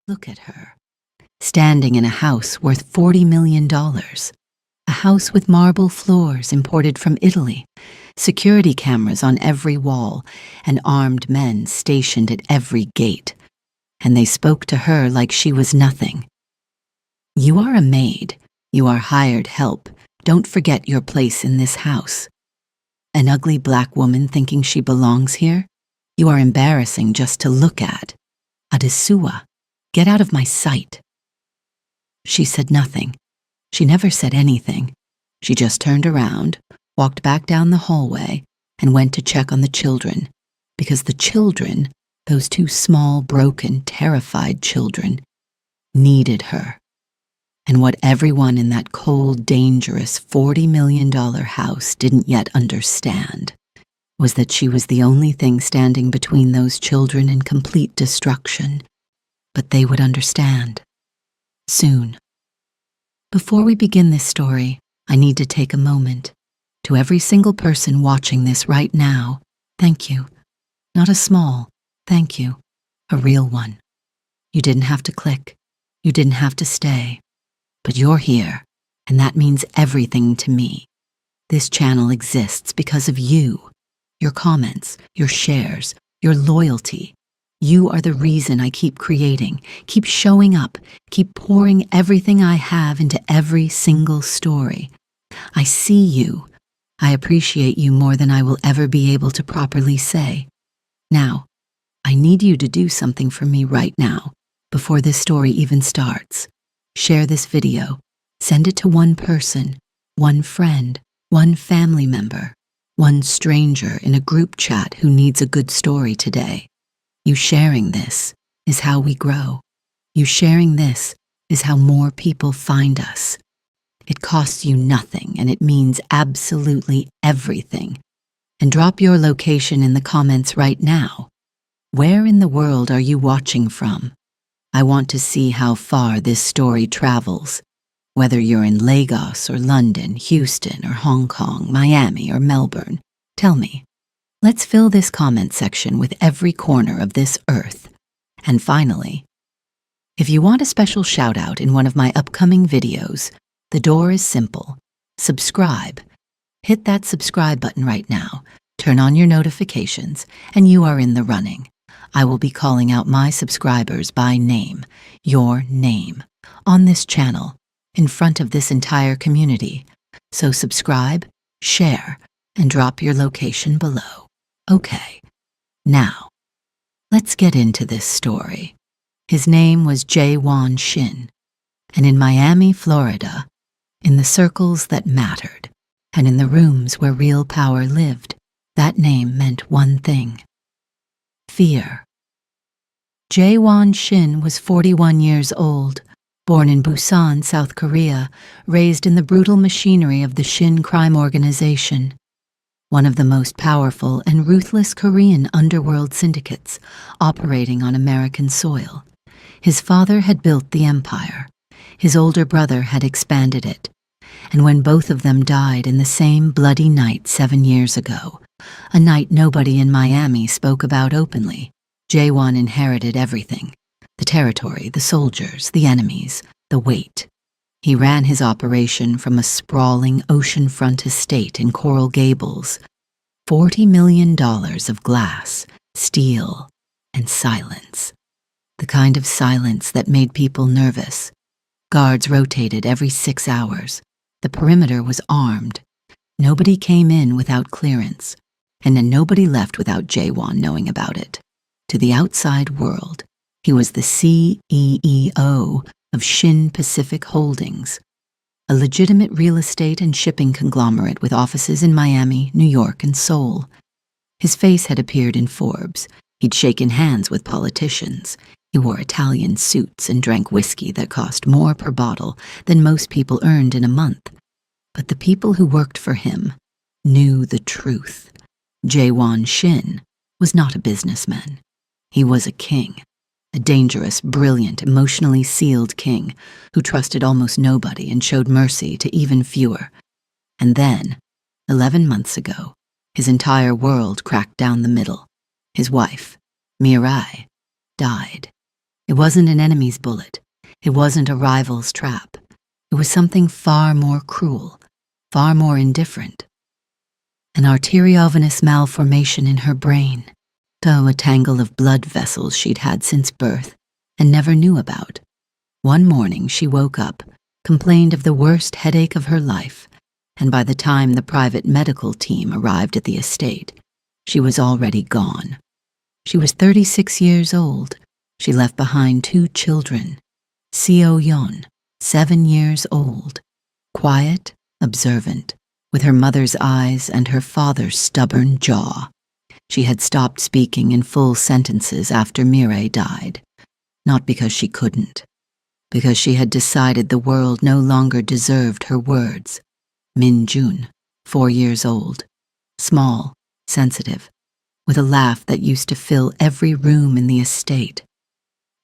Look at her, standing in a house worth $40 million. A house with marble floors imported from Italy, security cameras on every wall, and armed men stationed at every gate. And they spoke to her like she was nothing. "You are a maid. You are hired help. Don't forget your place in this house." An ugly black woman thinking she belongs here? You are embarrassing just to look at. Adesua, get out of my sight. She said nothing. She never said anything. She just turned around, walked back down the hallway, and went to check on the children, because the children, those two small, broken, terrified children, needed her. And what everyone in that cold, dangerous $40 million house didn't yet understand was that she was the only thing standing between those children and complete destruction. But they would understand. Soon. Before we begin this story, I need to take a moment. To every single person watching this right now, thank you. Not a small thank you, a real one. You didn't have to click. You didn't have to stay. But you're here, and that means everything to me. This channel exists because of you, your comments, your shares, your loyalty. You are the reason I keep creating, keep showing up, keep pouring everything I have into every single story. I see you. I appreciate you more than I will ever be able to properly say. Now, I need you to do something for me right now, before this story even starts. Share this video. Send it to one person, one friend, one family member, one stranger in a group chat who needs a good story today. You sharing this is how we grow. You sharing this is how more people find us. It costs you nothing, and it means absolutely everything. And drop your location in the comments right now. Where in the world are you watching from? I want to see how far this story travels. Whether you're in Lagos or London, Houston or Hong Kong, Miami or Melbourne, tell me. Let's fill this comment section with every corner of this earth. And finally, if you want a special shout out in one of my upcoming videos, the door is simple. Subscribe. Hit that subscribe button right now, turn on your notifications, and you are in the running. I will be calling out my subscribers by name, your name, on this channel, in front of this entire community. So subscribe, share, and drop your location below. Okay, now, let's get into this story. His name was Jae-won Shin, and in Miami, Florida, in the circles that mattered, and in the rooms where real power lived, that name meant one thing: fear. Jae-won Shin was 41 years old, born in Busan, South Korea, raised in the brutal machinery of the Shin crime organization, one of the most powerful and ruthless Korean underworld syndicates operating on American soil. His father had built the empire. His older brother had expanded it. And when both of them died in the same bloody night 7 years ago, a night nobody in Miami spoke about openly, Jae-won inherited everything: the territory, the soldiers, the enemies, the weight. He ran his operation from a sprawling oceanfront estate in Coral Gables. $40 million of glass, steel, and silence. The kind of silence that made people nervous. Guards rotated every 6 hours. The perimeter was armed. Nobody came in without clearance, and then nobody left without Jae-won knowing about it. To the outside world, he was the CEO of Shin Pacific Holdings, a legitimate real estate and shipping conglomerate with offices in Miami, New York, and Seoul. His face had appeared in Forbes. He'd shaken hands with politicians. He wore Italian suits and drank whiskey that cost more per bottle than most people earned in a month. But the people who worked for him knew the truth. Jae-won Shin was not a businessman. He was a king. A dangerous, brilliant, emotionally sealed king who trusted almost nobody and showed mercy to even fewer. And then, 11 months ago, his entire world cracked down the middle. His wife, Mirai, died. It wasn't an enemy's bullet. It wasn't a rival's trap. It was something far more cruel, far more indifferent. An arteriovenous malformation in her brain, a tangle of blood vessels she'd had since birth and never knew about. One morning she woke up, complained of the worst headache of her life, and by the time the private medical team arrived at the estate, she was already gone. She was 36 years old. She left behind 2 children. Seo Yeon, 7 years old, quiet, observant, with her mother's eyes and her father's stubborn jaw. She had stopped speaking in full sentences after Mireille died, not because she couldn't, because she had decided the world no longer deserved her words. Min Jun, 4 years old, small, sensitive, with a laugh that used to fill every room in the estate.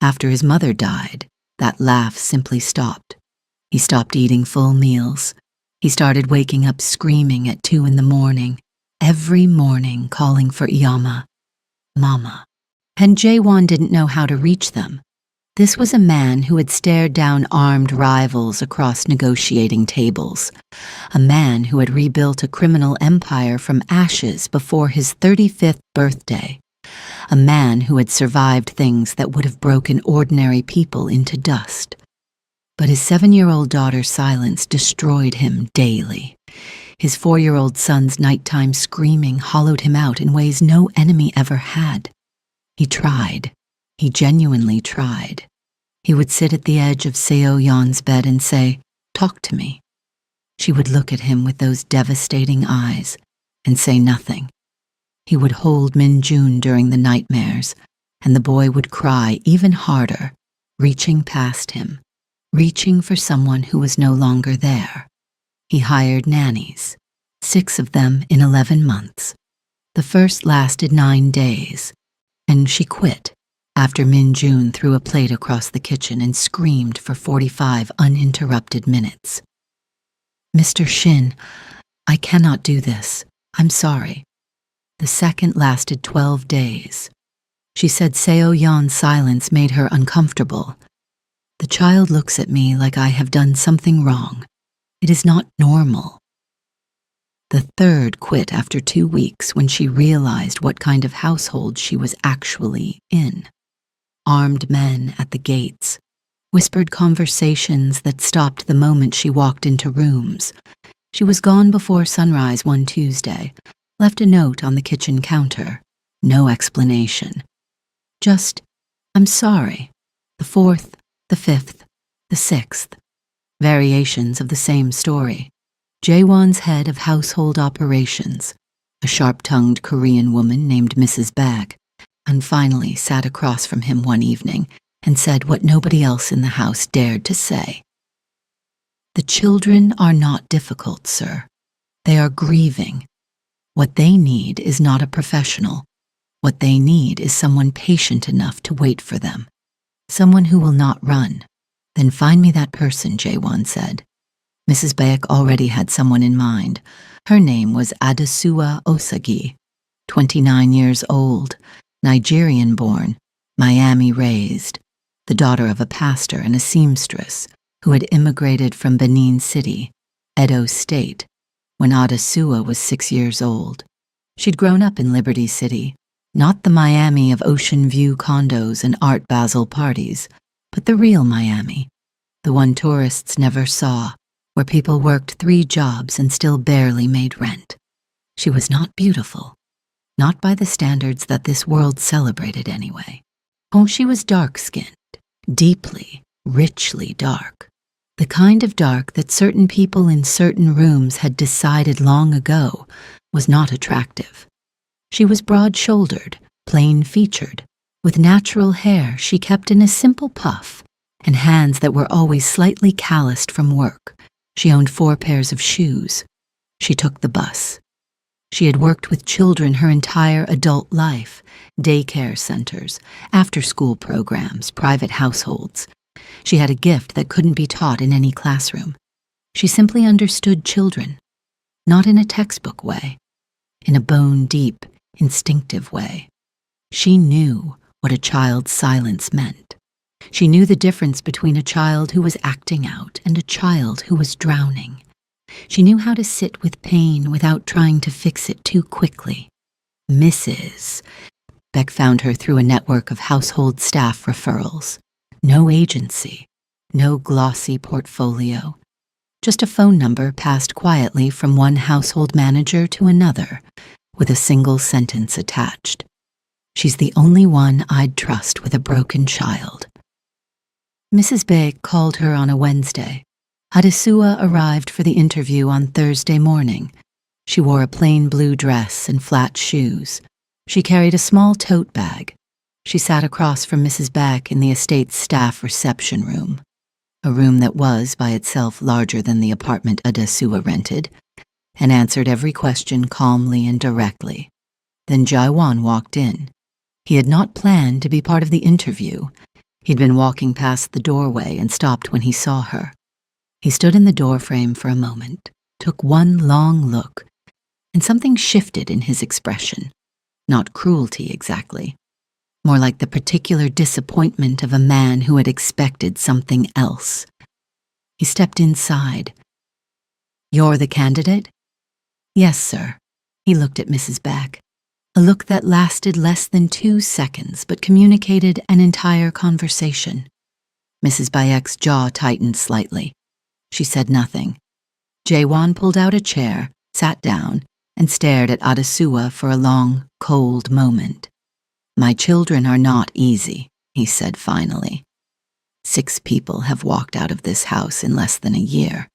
After his mother died, that laugh simply stopped. He stopped eating full meals. He started waking up screaming at 2 in the morning, every morning calling for Iyama, Mama. And Jaewon didn't know how to reach them. This was a man who had stared down armed rivals across negotiating tables, a man who had rebuilt a criminal empire from ashes before his 35th birthday, a man who had survived things that would have broken ordinary people into dust. But his 7-year-old daughter's silence destroyed him daily. His 4-year-old son's nighttime screaming hollowed him out in ways no enemy ever had. He tried. He genuinely tried. He would sit at the edge of Seo Yeon's bed and say, "Talk to me." She would look at him with those devastating eyes and say nothing. He would hold Min Jun during the nightmares, and the boy would cry even harder, reaching past him, reaching for someone who was no longer there. He hired nannies, 6 of them in 11 months. The first lasted 9 days, and she quit after Min Jun threw a plate across the kitchen and screamed for 45 uninterrupted minutes. "Mr. Shin, I cannot do this. I'm sorry." The second lasted 12 days. She said Seo Yeon's silence made her uncomfortable. "The child looks at me like I have done something wrong. It is not normal." The third quit after 2 weeks when she realized what kind of household she was actually in. Armed men at the gates, whispered conversations that stopped the moment she walked into rooms. She was gone before sunrise one Tuesday, left a note on the kitchen counter. No explanation. Just, "I'm sorry." The 4th, the 5th, the 6th. Variations of the same story. Jaewon's head of household operations, a sharp-tongued Korean woman named Mrs. Bag, and finally sat across from him one evening and said what nobody else in the house dared to say. "The children are not difficult, sir. They are grieving. What they need is not a professional. What they need is someone patient enough to wait for them. Someone who will not run." "Then find me that person," Jaewon said. Mrs. Baek already had someone in mind. Her name was Adesua Osagi, 29 years old, Nigerian-born, Miami-raised, the daughter of a pastor and a seamstress who had immigrated from Benin City, Edo State, when Adesua was 6 years old. She'd grown up in Liberty City, not the Miami of ocean view condos and Art Basel parties, but the real Miami, the one tourists never saw, where people worked 3 jobs and still barely made rent. She was not beautiful, not by the standards that this world celebrated anyway. Oh, she was dark-skinned, deeply, richly dark. The kind of dark that certain people in certain rooms had decided long ago was not attractive. She was broad-shouldered, plain-featured, with natural hair she kept in a simple puff, and hands that were always slightly calloused from work. She owned 4 pairs of shoes. She took the bus. She had worked with children her entire adult life, daycare centers, after-school programs, private households. She had a gift that couldn't be taught in any classroom. She simply understood children, not in a textbook way, in a bone-deep, instinctive way. She knew what a child's silence meant. She knew the difference between a child who was acting out and a child who was drowning. She knew how to sit with pain without trying to fix it too quickly. Mrs. Beck found her through a network of household staff referrals. No agency, no glossy portfolio. Just a phone number passed quietly from one household manager to another, with a single sentence attached. She's the only one I'd trust with a broken child. Mrs. Beck called her on a Wednesday. Adesua arrived for the interview on Thursday morning. She wore a plain blue dress and flat shoes. She carried a small tote bag. She sat across from Mrs. Beck in the estate's staff reception room, a room that was, by itself, larger than the apartment Adesua rented, and answered every question calmly and directly. Then Jaiwan walked in. He had not planned to be part of the interview. He'd been walking past the doorway and stopped when he saw her. He stood in the doorframe for a moment, took one long look, and something shifted in his expression. Not cruelty exactly, more like the particular disappointment of a man who had expected something else. He stepped inside. "You're the candidate?" "Yes, sir." He looked at Mrs. Beck, a look that lasted less than 2 seconds but communicated an entire conversation. Mrs. Beck's jaw tightened slightly. She said nothing. Jaewon pulled out a chair, sat down, and stared at Adesua for a long, cold moment. "My children are not easy," he said finally. 6 people have walked out of this house in less than a year.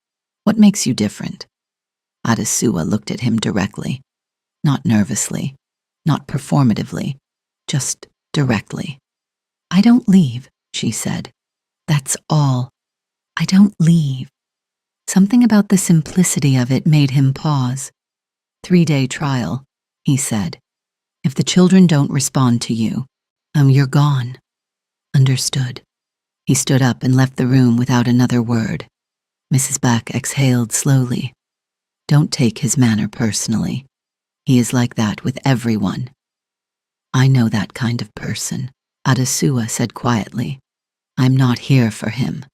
What makes you different?" Adesua looked at him directly, not nervously, not performatively, just directly. "I don't leave," she said. "That's all. I don't leave." Something about the simplicity of it made him pause. 3-day trial, he said. "If the children don't respond to you, you're gone." Understood. He stood up and left the room without another word. Mrs. Beck exhaled slowly. "Don't take his manner personally. He is like that with everyone." "I know that kind of person," Adesua said quietly. "I'm not here for him."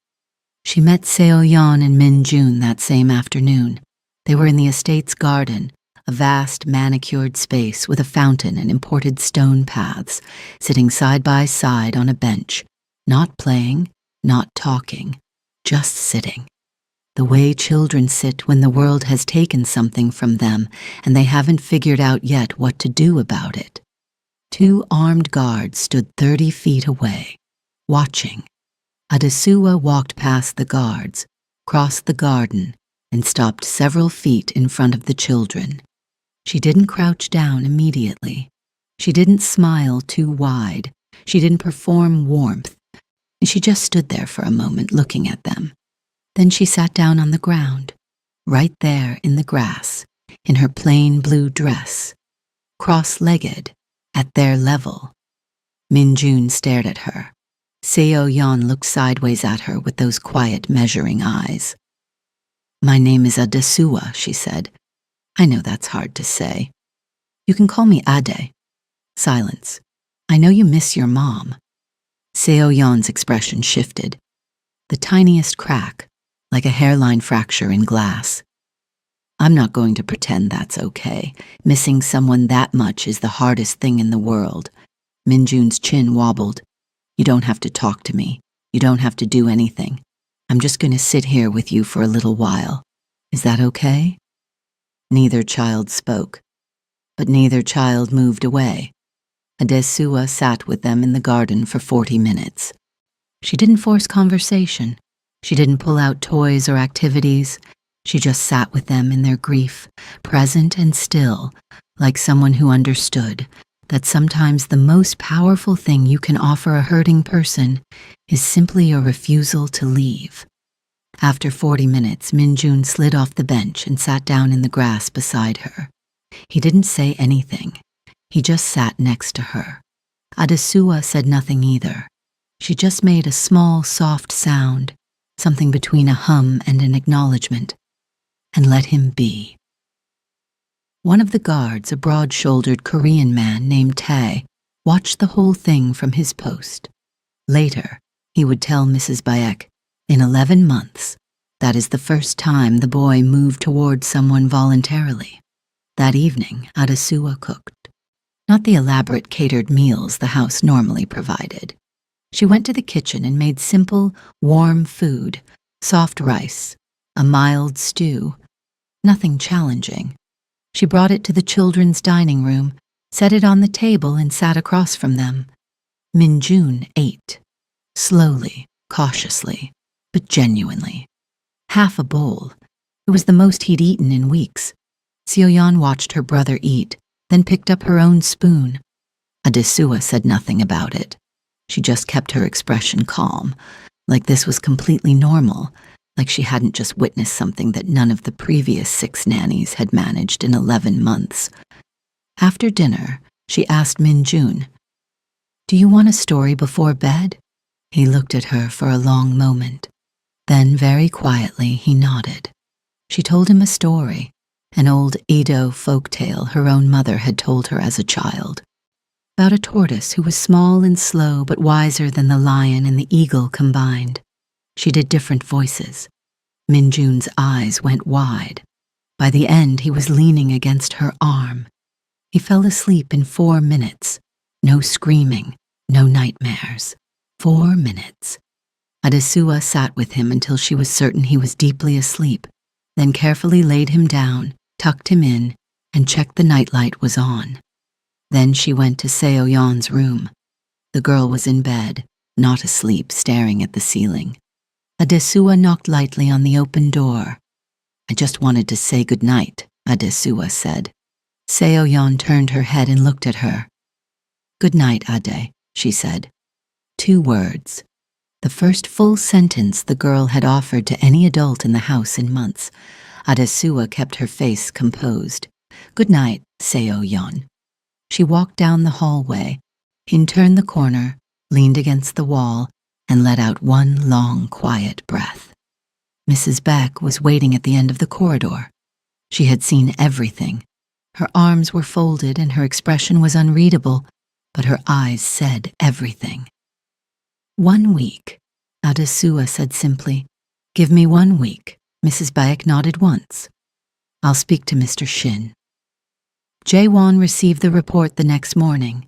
She met Seo-yeon and Min-jun that same afternoon. They were in the estate's garden, a vast manicured space with a fountain and imported stone paths, sitting side by side on a bench, not playing, not talking, just sitting. The way children sit when the world has taken something from them and they haven't figured out yet what to do about it. 2 armed guards stood 30 feet away, watching. Adesua walked past the guards, crossed the garden, and stopped several feet in front of the children. She didn't crouch down immediately. She didn't smile too wide. She didn't perform warmth. She just stood there for a moment looking at them. Then she sat down on the ground, right there in the grass, in her plain blue dress, cross-legged, at their level. Min-jun stared at her. Seo-yeon looked sideways at her with those quiet, measuring eyes. "My name is Adesua," she said. "I know that's hard to say. You can call me Ade." Silence. "I know you miss your mom." Seo-yeon's expression shifted. The tiniest crack, like a hairline fracture in glass. "I'm not going to pretend that's okay. Missing someone that much is the hardest thing in the world." Min-jun's chin wobbled. "You don't have to talk to me. You don't have to do anything. I'm just going to sit here with you for a little while. Is that okay?" Neither child spoke, but neither child moved away. Adesua sat with them in the garden for 40 minutes. She didn't force conversation. She didn't pull out toys or activities. She just sat with them in their grief, present and still, like someone who understood that sometimes the most powerful thing you can offer a hurting person is simply a refusal to leave. After 40 minutes, Min-jun slid off the bench and sat down in the grass beside her. He didn't say anything. He just sat next to her. Adesua said nothing either. She just made a small, soft sound, something between a hum and an acknowledgement, and let him be. One of the guards, a broad-shouldered Korean man named Tae, watched the whole thing from his post. Later, He would tell Mrs. Bayek, in 11 months, that is the first time the boy moved toward someone voluntarily. That evening, Adesua cooked. Not the elaborate catered meals the house normally provided. She went to the kitchen and made simple, warm food, soft rice, a mild stew, nothing challenging. She brought it to the children's dining room, set it on the table, and sat across from them. Minjun ate, slowly, cautiously, but genuinely. Half a bowl. It was the most he'd eaten in weeks. Seoyeon watched her brother eat, then picked up her own spoon. Adesua said nothing about it. She just kept her expression calm, like this was completely normal, like she hadn't just witnessed something that none of the previous 6 nannies had managed in 11 months. After dinner, she asked Minjun, "Do you want a story before bed?" He looked at her for a long moment. Then, very quietly, he nodded. She told him a story, an old Edo folktale her own mother had told her as a child, about a tortoise who was small and slow but wiser than the lion and the eagle combined. She did different voices. Minjun's eyes went wide. By the end, he was leaning against her arm. He fell asleep in 4 minutes. No screaming, no nightmares. 4 minutes. Adesua sat with him until she was certain he was deeply asleep, then carefully laid him down, tucked him in, and checked the nightlight was on. Then she went to Seoyeon's room. The girl was in bed, not asleep, staring at the ceiling. Adesua knocked lightly on the open door. "I just wanted to say good night," Adesua said. Seoyeon turned her head and looked at her. "Good night, Ade," she said. 2 words. The first full sentence the girl had offered to any adult in the house in months. Adesua kept her face composed. "Good night, Seoyeon." She walked down the hallway, turned the corner, leaned against the wall, and let out one long, quiet breath. Mrs. Beck was waiting at the end of the corridor. She had seen everything. Her arms were folded and her expression was unreadable, but her eyes said everything. 1 week, Adesua said simply. "Give me 1 week." Mrs. Bayek nodded once. "I'll speak to Mr. Shin." Jae-won received the report the next morning.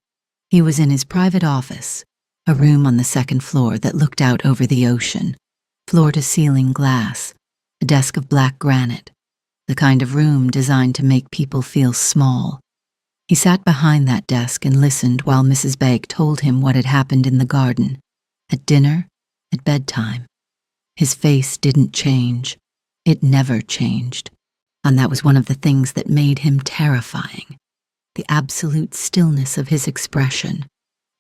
He was in his private office, a room on the 2nd floor that looked out over the ocean, floor-to-ceiling glass, a desk of black granite, the kind of room designed to make people feel small. He sat behind that desk and listened while Mrs. Bayek told him what had happened in the garden, at dinner, at bedtime. His face didn't change. It never changed. And that was one of the things that made him terrifying. The absolute stillness of his expression,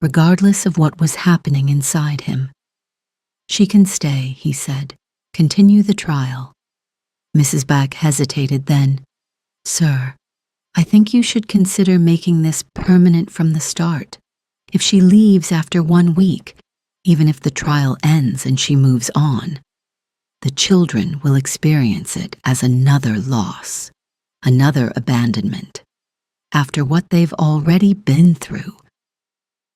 regardless of what was happening inside him. "She can stay," he said. "Continue the trial." Mrs. Back hesitated then. "Sir, I think you should consider making this permanent from the start. If she leaves after 1 week, even if the trial ends and she moves on, the children will experience it as another loss, another abandonment, after what they've already been through."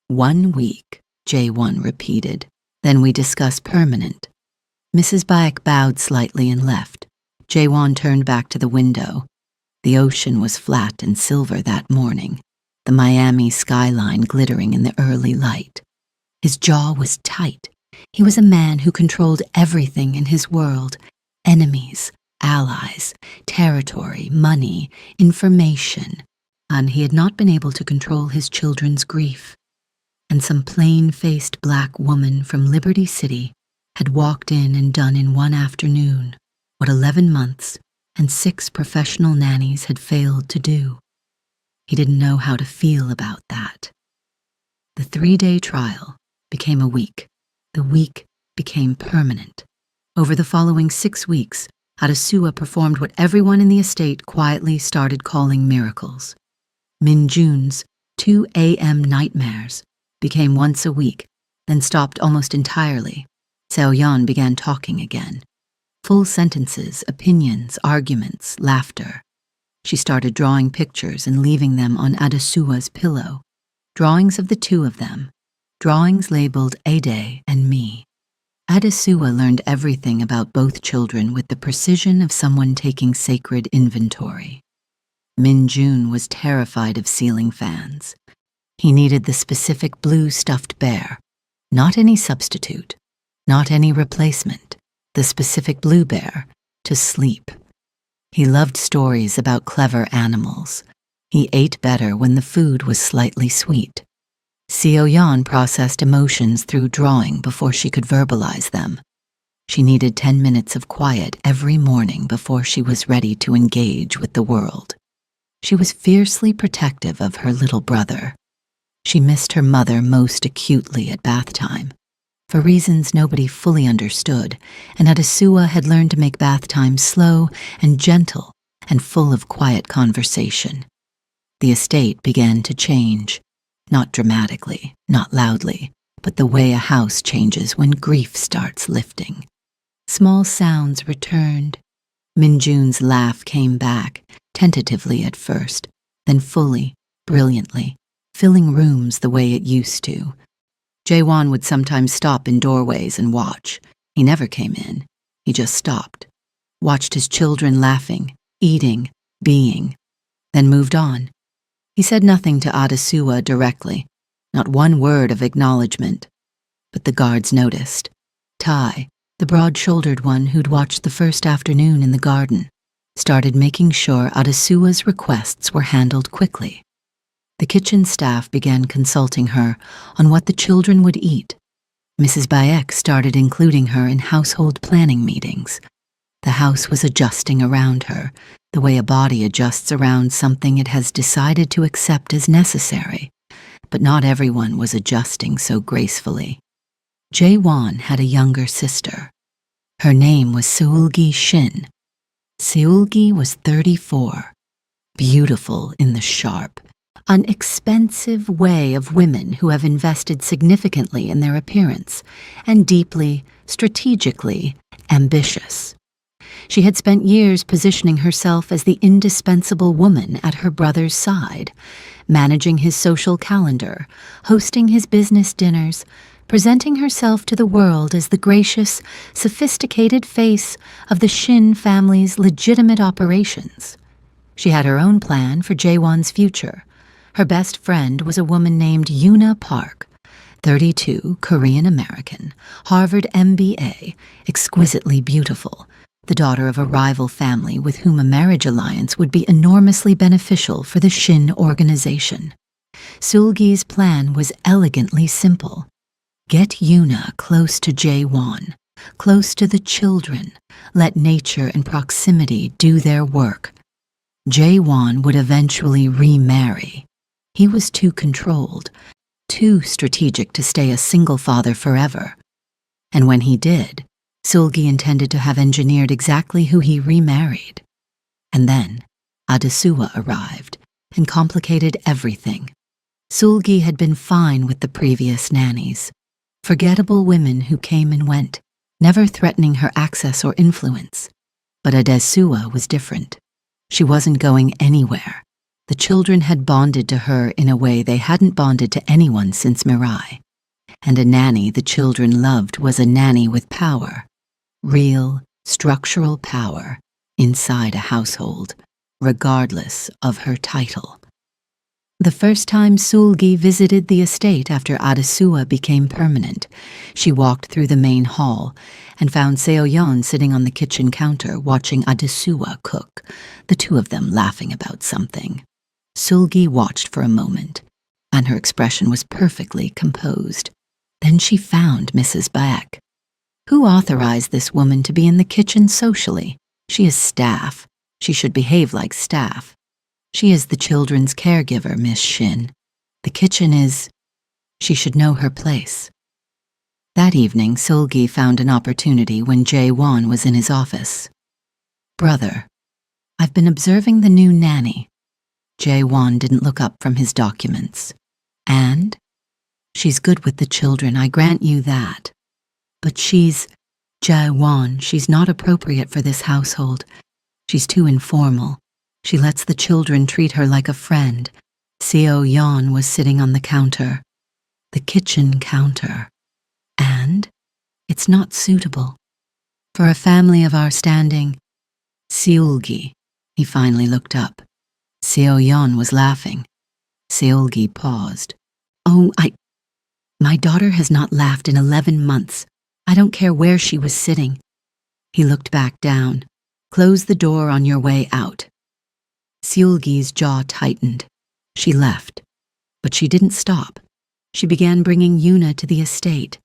1 week, Jae-won repeated. "Then we discuss permanent." Mrs. Bayek bowed slightly and left. Jae-won turned back to the window. The ocean was flat and silver that morning, the Miami skyline glittering in the early light. His jaw was tight. He was a man who controlled everything in his world: enemies, allies, territory, money, information. And he had not been able to control his children's grief. And some plain-faced black woman from Liberty City had walked in and done in 1 afternoon what 11 months and 6 professional nannies had failed to do. He didn't know how to feel about that. The 3-day trial became a week. The week became permanent. Over the following 6 weeks, Adesua performed what everyone in the estate quietly started calling miracles. Minjun's 2 a.m. nightmares became once a week, then stopped almost entirely. Seoyeon began talking again. Full sentences, opinions, arguments, laughter. She started drawing pictures and leaving them on Adesua's pillow. Drawings of the 2 of them. Drawings labeled Ade and me. Adesua learned everything about both children with the precision of someone taking sacred inventory. Min-jun was terrified of ceiling fans. He needed the specific blue stuffed bear, not any substitute, not any replacement, the specific blue bear, to sleep. He loved stories about clever animals. He ate better when the food was slightly sweet. Seo-yeon processed emotions through drawing before she could verbalize them. She needed 10 minutes of quiet every morning before she was ready to engage with the world. She was fiercely protective of her little brother. She missed her mother most acutely at bath time, for reasons nobody fully understood, and Adesua had learned to make bath time slow and gentle and full of quiet conversation. The estate began to change, not dramatically, not loudly, but the way a house changes when grief starts lifting. Small sounds returned. Min-jun's laugh came back, tentatively at first, then fully, brilliantly, filling rooms the way it used to. Jae-won would sometimes stop in doorways and watch. He never came in. He just stopped, watched his children laughing, eating, being, then moved on. He said nothing to Adesua directly, not one word of acknowledgement. But the guards noticed. Tai, the broad-shouldered one who'd watched the first afternoon in the garden, started making sure Adesua's requests were handled quickly. The kitchen staff began consulting her on what the children would eat. Mrs. Bayek started including her in household planning meetings. The house was adjusting around her, the way a body adjusts around something it has decided to accept as necessary. But not everyone was adjusting so gracefully. Jae-won had a younger sister. Her name was Seulgi Shin. Seulgi was 34, beautiful in the sharp, unexpensive way of women who have invested significantly in their appearance, and deeply, strategically ambitious. She had spent years positioning herself as the indispensable woman at her brother's side, managing his social calendar, hosting his business dinners, presenting herself to the world as the gracious, sophisticated face of the Shin family's legitimate operations. She had her own plan for Jae-won's future. Her best friend was a woman named Yoona Park, 32, Korean-American, Harvard MBA, exquisitely beautiful, the daughter of a rival family with whom a marriage alliance would be enormously beneficial for the Shin organization. Seulgi's plan was elegantly simple. Get Yoona close to Jae-won, close to the children. Let nature and proximity do their work. Jae-won would eventually remarry. He was too controlled, too strategic to stay a single father forever. And when he did, Seulgi intended to have engineered exactly who he remarried. And then, Adesua arrived and complicated everything. Seulgi had been fine with the previous nannies, forgettable women who came and went, never threatening her access or influence. But Adesua was different. She wasn't going anywhere. The children had bonded to her in a way they hadn't bonded to anyone since Mirai. And a nanny the children loved was a nanny with power. Real, structural power inside a household, regardless of her title. The first time Seulgi visited the estate after Adesua became permanent, she walked through the main hall and found Seo-yeon sitting on the kitchen counter watching Adesua cook, the two of them laughing about something. Seulgi watched for a moment, and her expression was perfectly composed. Then she found Mrs. Bayek. Who authorized this woman to be in the kitchen socially? She is staff. She should behave like staff. She is the children's caregiver, Miss Shin. The kitchen is... She should know her place. That evening, Seulgi found an opportunity when Jae-won was in his office. Brother, I've been observing the new nanny. Jae-won didn't look up from his documents. And? She's good with the children, I grant you that. But she's... Jae-won, she's not appropriate for this household. She's too informal. She lets the children treat her like a friend. Seo-yeon was sitting on the counter. The kitchen counter. And? It's not suitable. For a family of our standing, Seulgi. He finally looked up. Seo-yeon was laughing. Seulgi paused. Oh, my daughter has not laughed in 11 months. I don't care where she was sitting. He looked back down. Close the door on your way out. Seulgi's jaw tightened. She left. But she didn't stop. She began bringing Yuna to the estate.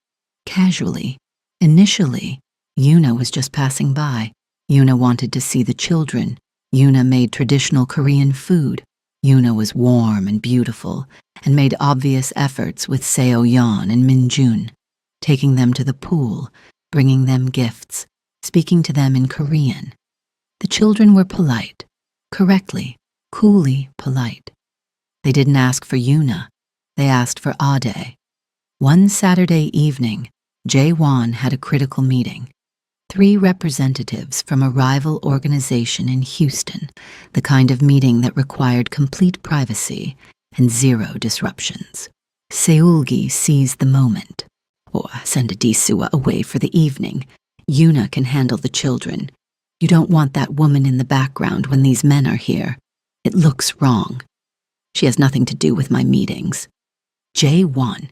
Casually. Initially, Yuna was just passing by. Yuna wanted to see the children. Yuna made traditional Korean food. Yuna was warm and beautiful, and made obvious efforts with Seo-yeon and Min-jun, taking them to the pool, bringing them gifts, speaking to them in Korean. The children were polite, correctly, coolly polite. They didn't ask for Yuna, they asked for Ade. One Saturday evening, Jae-won had a critical meeting. 3 representatives from a rival organization in Houston, the kind of meeting that required complete privacy and 0 disruptions. Seulgi seized the moment. Oh, send Adesua away for the evening. Yuna can handle the children. You don't want that woman in the background when these men are here. It looks wrong. She has nothing to do with my meetings. Jae-won,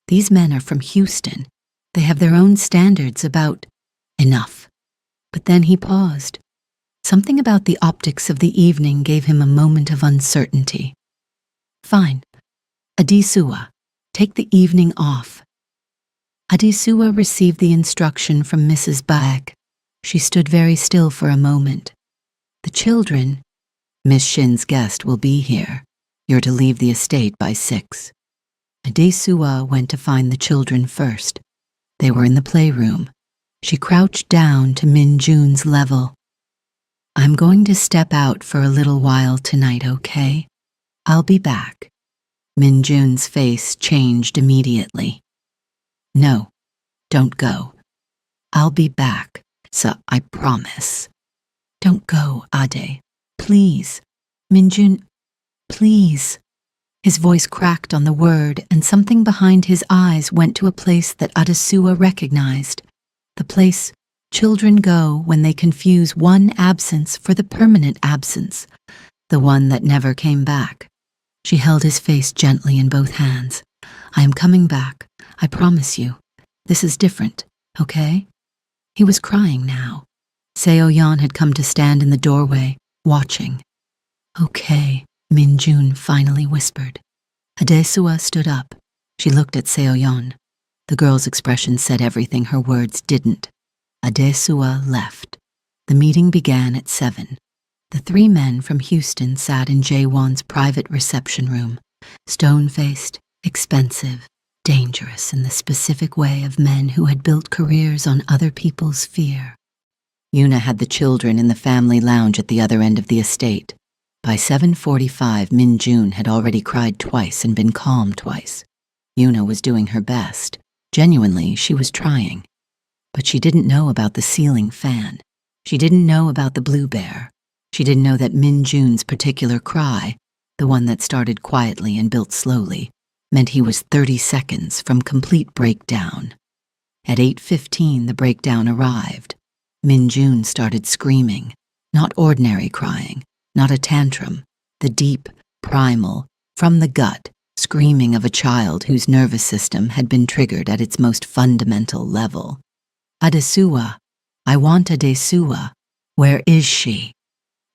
these men are from Houston. They have their own standards about enough. But then he paused. Something about the optics of the evening gave him a moment of uncertainty. Fine. Adesua, take the evening off. Adesua received the instruction from Mrs. Baek. She stood very still for a moment. The children, Miss Shin's guest will be here. You're to leave the estate by 6. Adesua went to find the children first. They were in the playroom. She crouched down to Min-jun's level. I'm going to step out for a little while tonight, okay? I'll be back. Min-jun's face changed immediately. No, don't go. I'll be back, so I promise. Don't go, Ade. Please. Min-jun, please. His voice cracked on the word, and something behind his eyes went to a place that Adesua recognized. The place children go when they confuse one absence for the permanent absence, the one that never came back. She held his face gently in both hands. I am coming back, I promise you. This is different, okay? He was crying now. Seo-yeon had come to stand in the doorway, watching. Okay, Min-jun finally whispered. Adesua stood up. She looked at Seo-yeon. The girl's expression said everything her words didn't. Adesua left. The meeting began at 7. The 3 men from Houston sat in Jae-won's private reception room, stone-faced, expensive, dangerous in the specific way of men who had built careers on other people's fear. Yuna had the children in the family lounge at the other end of the estate. By 7:45, Min-jun had already cried twice and been calm twice. Yuna was doing her best. Genuinely, she was trying. But she didn't know about the ceiling fan. She didn't know about the blue bear. She didn't know that Min-jun's particular cry, the one that started quietly and built slowly, meant he was 30 seconds from complete breakdown. At 8:15, the breakdown arrived. Min-jun started screaming. Not ordinary crying, not a tantrum, the deep, primal, from the gut, screaming of a child whose nervous system had been triggered at its most fundamental level. Adesua, I want Adesua. Where is she?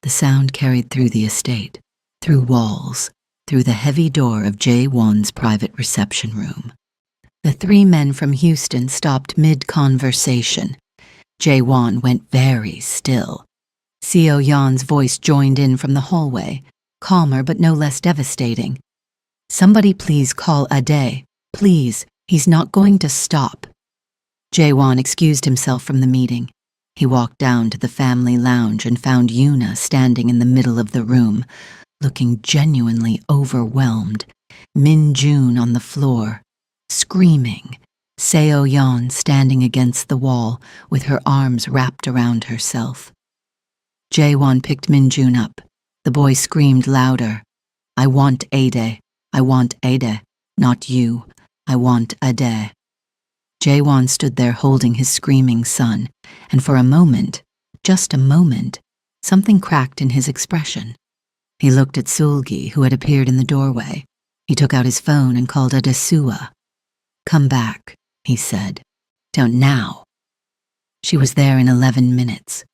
The sound carried through the estate, through walls, through the heavy door of Jae-won's private reception room. The 3 men from Houston stopped mid-conversation. Jae-won went very still. Seo-yeon's voice joined in from the hallway, calmer but no less devastating. Somebody please call Ade. Please, he's not going to stop. Jae-won excused himself from the meeting. He walked down to the family lounge and found Yuna standing in the middle of the room, looking genuinely overwhelmed, Min-jun on the floor, screaming, Seo-yeon standing against the wall with her arms wrapped around herself. Jae-won picked Min-jun up. The boy screamed louder. I want Ade. I want Ade. Not you. I want Ade. Jaewon stood there holding his screaming son, and for a moment, just a moment, something cracked in his expression. He looked at Seulgi, who had appeared in the doorway. He took out his phone and called Adesua. "Come back," he said. "Don't now." She was there in 11 minutes.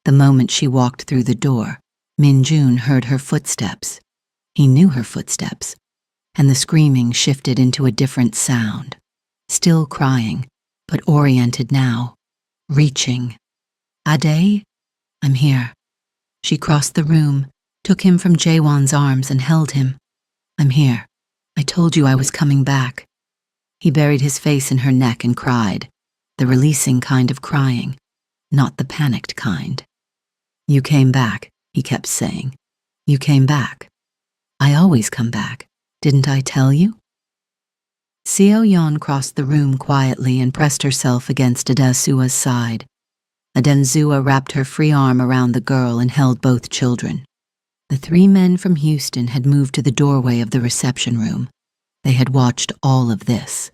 The moment she walked through the door, Min-jun heard her footsteps. He knew her footsteps, and the screaming shifted into a different sound. Still crying, but oriented now, reaching. "Ade? I'm here." She crossed the room, took him from Jaewon's arms and held him. "I'm here. I told you I was coming back." He buried his face in her neck and cried, the releasing kind of crying, not the panicked kind. "You came back," he kept saying. "You came back. I always come back. Didn't I tell you?" Seo-yeon crossed the room quietly and pressed herself against Adesua's side. Adesua wrapped her free arm around the girl and held both children. The 3 men from Houston had moved to the doorway of the reception room. They had watched all of this.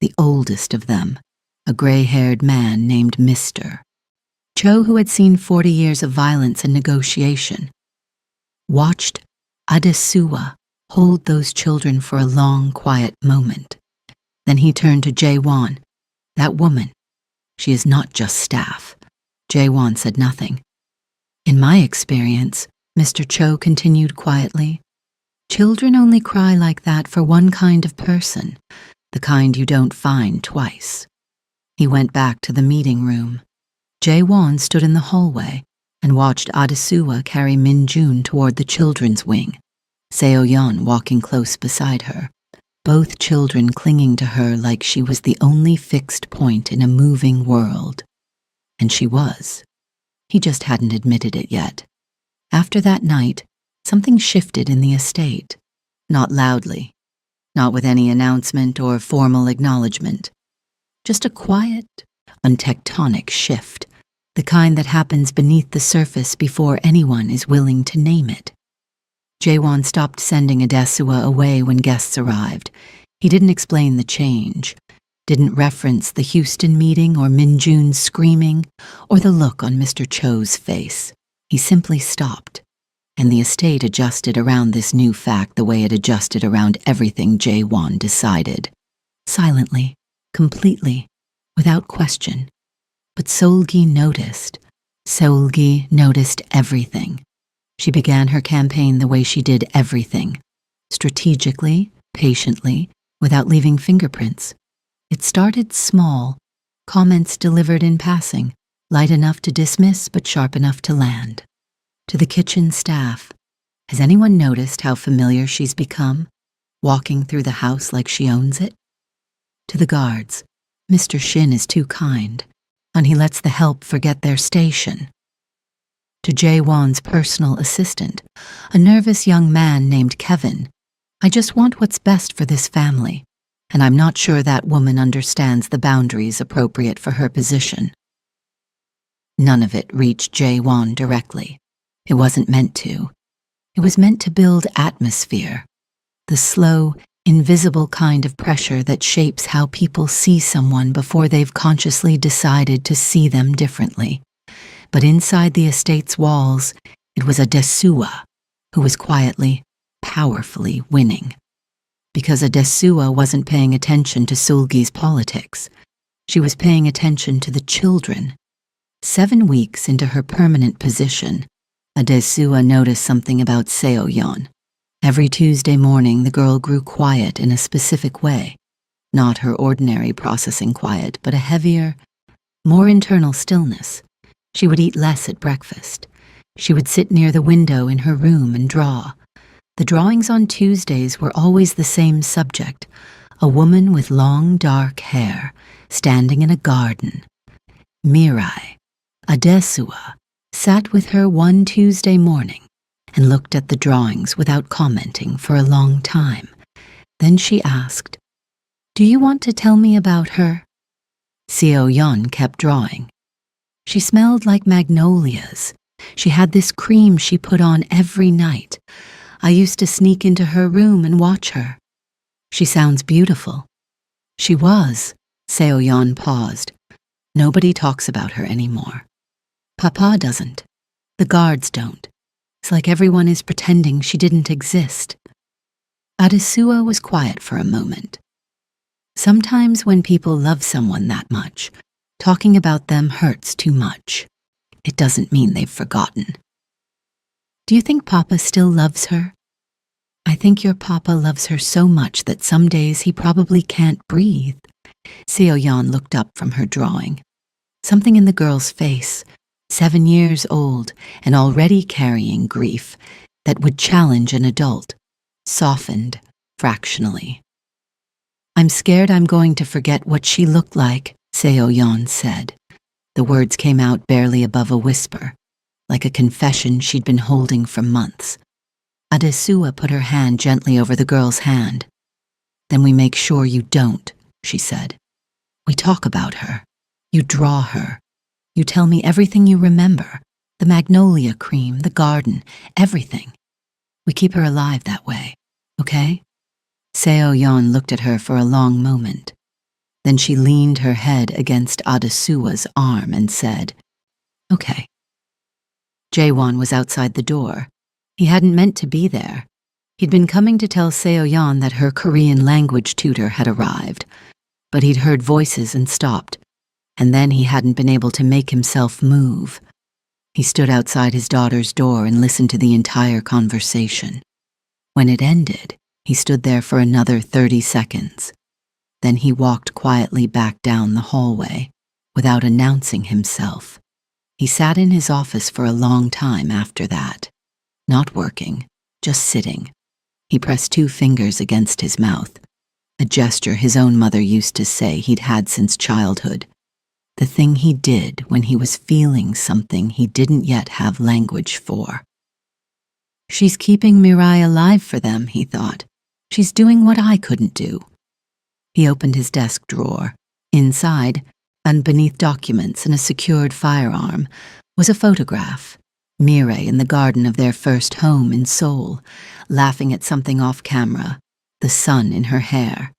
The oldest of them, a gray-haired man named Mr. Cho, who had seen 40 years of violence and negotiation, watched Adesua hold those children for a long, quiet moment. Then he turned to Jaewon. "That woman, she is not just staff." Jaewon said nothing. "In my experience," Mr. Cho continued quietly, "children only cry like that for one kind of person, the kind you don't find twice." He went back to the meeting room. Jaewon stood in the hallway and watched Adesua carry Min-jun toward the children's wing, Seo-yeon walking close beside her, both children clinging to her like she was the only fixed point in a moving world. And she was. He just hadn't admitted it yet. After that night, something shifted in the estate. Not loudly, not with any announcement or formal acknowledgement. Just a quiet, untectonic shift, the kind that happens beneath the surface before anyone is willing to name it. Jaewon stopped sending Adesua away when guests arrived. He didn't explain the change, didn't reference the Houston meeting or Min-jun's screaming or the look on Mr. Cho's face. He simply stopped, and the estate adjusted around this new fact the way it adjusted around everything Jaewon decided. Silently, completely, without question. But Seulgi noticed. Seulgi noticed everything. She began her campaign the way she did everything, strategically, patiently, without leaving fingerprints. It started small, comments delivered in passing, light enough to dismiss but sharp enough to land. To the kitchen staff, "Has anyone noticed how familiar she's become, walking through the house like she owns it?" To the guards, "Mr. Shin is too kind, and he lets the help forget their station." To Jaewon's personal assistant, a nervous young man named Kevin, "I just want what's best for this family, and I'm not sure that woman understands the boundaries appropriate for her position." None of it reached Jaewon directly. It wasn't meant to. It was meant to build atmosphere, the slow, invisible kind of pressure that shapes how people see someone before they've consciously decided to see them differently. But inside the estate's walls, it was Adesua who was quietly, powerfully winning. Because Adesua wasn't paying attention to Seulgi's politics. She was paying attention to the children. 7 weeks into her permanent position, Adesua noticed something about Seo-yeon. Every Tuesday morning, the girl grew quiet in a specific way. Not her ordinary processing quiet, but a heavier, more internal stillness. She would eat less at breakfast. She would sit near the window in her room and draw. The drawings on Tuesdays were always the same subject, a woman with long, dark hair, standing in a garden. Mirai, Adesua, sat with her one Tuesday morning and looked at the drawings without commenting for a long time. Then she asked, "Do you want to tell me about her?" Seo-yeon kept drawing. She smelled like magnolias. She had this cream she put on every night. I used to sneak into her room and watch her. She sounds beautiful. She was, Seo-yeon paused. Nobody talks about her anymore. Papa doesn't. The guards don't. It's like everyone is pretending she didn't exist. Adesua was quiet for a moment. Sometimes when people love someone that much, talking about them hurts too much. It doesn't mean they've forgotten. Do you think Papa still loves her? I think your Papa loves her so much that some days he probably can't breathe. Seo-yeon looked up from her drawing. Something in the girl's face, 7 years old and already carrying grief that would challenge an adult, softened fractionally. I'm scared I'm going to forget what she looked like, Seo-yeon said. The words came out barely above a whisper, like a confession she'd been holding for months. Adesua put her hand gently over the girl's hand. Then we make sure you don't, she said. We talk about her. You draw her. You tell me everything you remember, the magnolia cream, the garden, everything. We keep her alive that way, okay? Seo-yeon looked at her for a long moment. Then she leaned her head against Adesua's arm and said, okay. Jaewon was outside the door. He hadn't meant to be there. He'd been coming to tell Seo-yeon that her Korean language tutor had arrived, but he'd heard voices and stopped, and then he hadn't been able to make himself move. He stood outside his daughter's door and listened to the entire conversation. When it ended, he stood there for another 30 seconds. Then he walked quietly back down the hallway, without announcing himself. He sat in his office for a long time after that. Not working, just sitting. He pressed 2 fingers against his mouth, a gesture his own mother used to say he'd had since childhood. The thing he did when he was feeling something he didn't yet have language for. She's keeping Mirai alive for them, he thought. She's doing what I couldn't do. He opened his desk drawer. Inside, and beneath documents and a secured firearm, was a photograph. Mirai in the garden of their first home in Seoul, laughing at something off camera, the sun in her hair.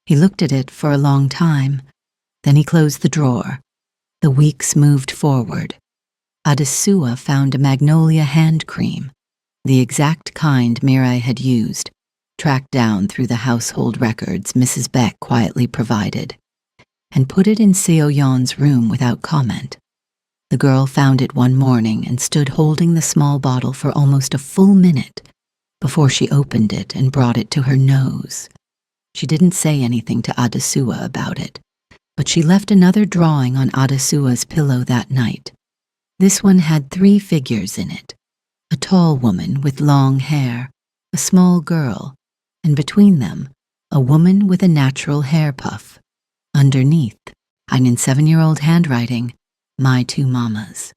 He looked at it for a long time. Then he closed the drawer. The weeks moved forward. Adesua found a magnolia hand cream, the exact kind Mirai had used, tracked down through the household records Mrs. Beck quietly provided, and put it in Seo-yeon's room without comment. The girl found it one morning and stood holding the small bottle for almost a full minute before she opened it and brought it to her nose. She didn't say anything to Adesua about it, but she left another drawing on Adesua's pillow that night. This one had 3 figures in it: a tall woman with long hair, a small girl, and between them, a woman with a natural hair puff. Underneath, in 7-year-old handwriting, my 2 mamas.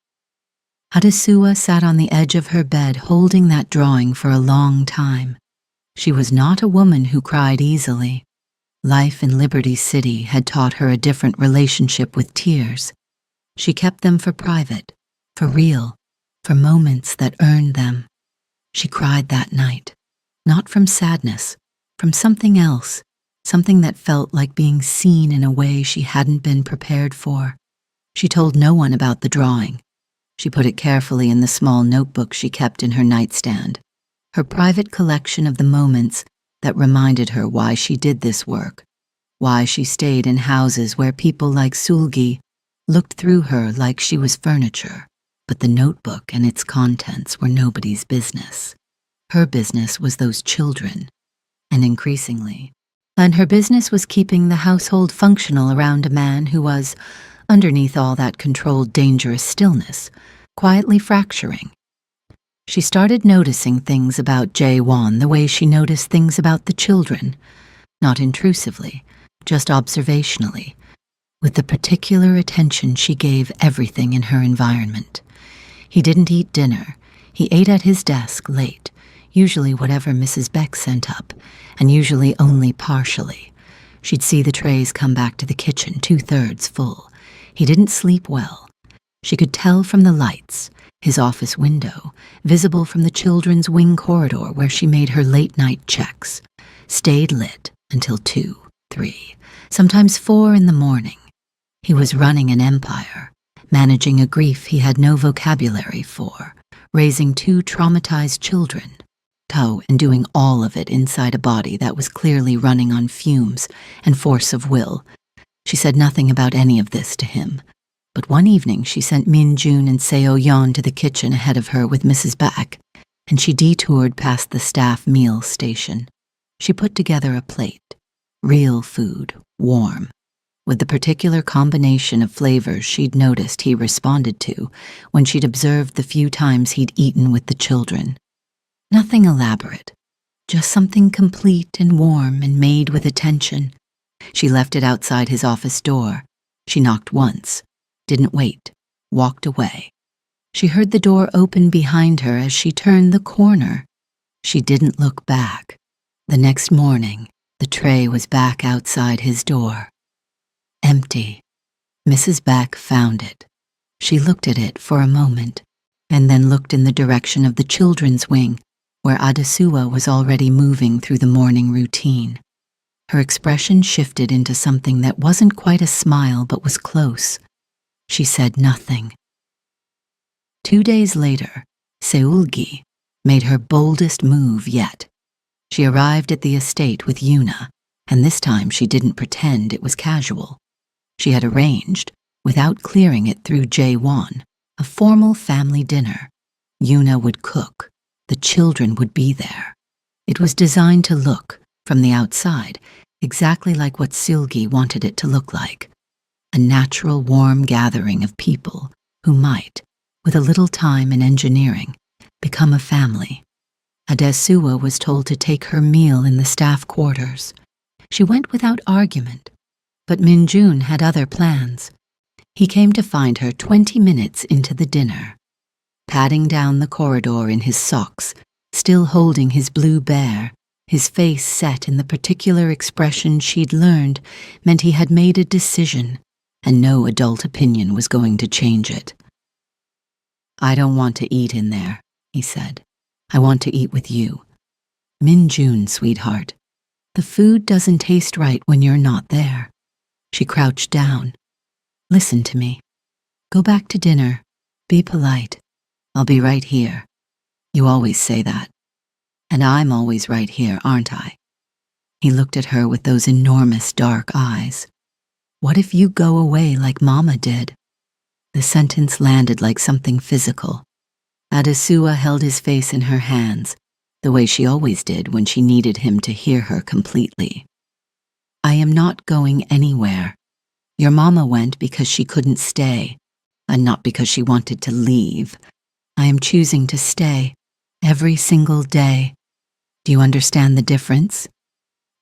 Adesua sat on the edge of her bed holding that drawing for a long time. She was not a woman who cried easily. Life in Liberty City had taught her a different relationship with tears. She kept them for private, for real, for moments that earned them. She cried that night, not from sadness, from something else, something that felt like being seen in a way she hadn't been prepared for. She told no one about the drawing. She put it carefully in the small notebook she kept in her nightstand, her private collection of the moments that reminded her why she did this work, why she stayed in houses where people like Sulgi looked through her like she was furniture. But the notebook and its contents were nobody's business. Her business was those children, and increasingly. And her business was keeping the household functional around a man who was, underneath all that controlled dangerous stillness, quietly fracturing. She started noticing things about Jaewon the way she noticed things about the children, not intrusively, just observationally, with the particular attention she gave everything in her environment. He didn't eat dinner. He ate at his desk late, usually whatever Mrs. Beck sent up, and usually only partially. She'd see the trays come back to the kitchen 2/3 full. He didn't sleep well. She could tell from the lights, his office window, visible from the children's wing corridor where she made her late-night checks, stayed lit until 2. 3, sometimes 4 in the morning. He was running an empire, managing a grief he had no vocabulary for, raising 2 traumatized children, and doing all of it inside a body that was clearly running on fumes and force of will. She said nothing about any of this to him, but one evening she sent Min Jun and Seo Yeon to the kitchen ahead of her with Mrs. Baek, and she detoured past the staff meal station. She put together a plate, real food, warm, with the particular combination of flavors she'd noticed he responded to when she'd observed the few times he'd eaten with the children. Nothing elaborate, just something complete and warm and made with attention. She left it outside his office door. She knocked once, didn't wait, walked away. She heard the door open behind her as she turned the corner. She didn't look back. The next morning, the tray was back outside his door. Empty. Mrs. Baek found it. She looked at it for a moment, and then looked in the direction of the children's wing, where Adesua was already moving through the morning routine. Her expression shifted into something that wasn't quite a smile but was close. She said nothing. 2 days later, Seulgi made her boldest move yet. She arrived at the estate with Yuna, and this time she didn't pretend it was casual. She had arranged, without clearing it through Jae-won, a formal family dinner. Yuna would cook. The children would be there. It was designed to look, from the outside, exactly like what Seulgi wanted it to look like. A natural, warm gathering of people who might, with a little time and engineering, become a family. Adesua was told to take her meal in the staff quarters. She went without argument, but Min Jun had other plans. He came to find her 20 minutes into the dinner. Padding down the corridor in his socks, still holding his blue bear, his face set in the particular expression she'd learned meant he had made a decision, and no adult opinion was going to change it. "I don't want to eat in there," he said. "I want to eat with you. Min Jun, sweetheart. The food doesn't taste right when you're not there." She crouched down. "Listen to me. Go back to dinner. Be polite. I'll be right here. You always say that. And I'm always right here, aren't I?" He looked at her with those enormous dark eyes. "What if you go away like Mama did?" The sentence landed like something physical. Adesua held his face in her hands, the way she always did when she needed him to hear her completely. "I am not going anywhere. Your Mama went because she couldn't stay, and not because she wanted to leave. I am choosing to stay, every single day. Do you understand the difference?"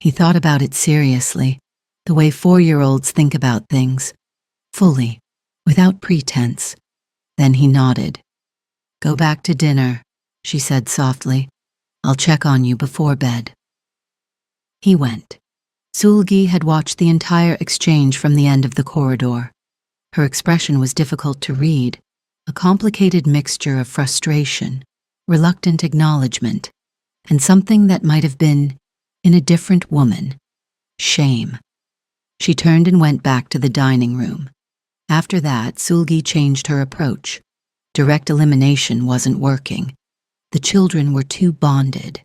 He thought about it seriously, the way 4-year-olds think about things, fully, without pretense. Then he nodded. "Go back to dinner," she said softly. "I'll check on you before bed." He went. Seulgi had watched the entire exchange from the end of the corridor. Her expression was difficult to read, a complicated mixture of frustration, reluctant acknowledgement, and something that might have been, in a different woman, shame. She turned and went back to the dining room. After that, Seulgi changed her approach. Direct elimination wasn't working. The children were too bonded.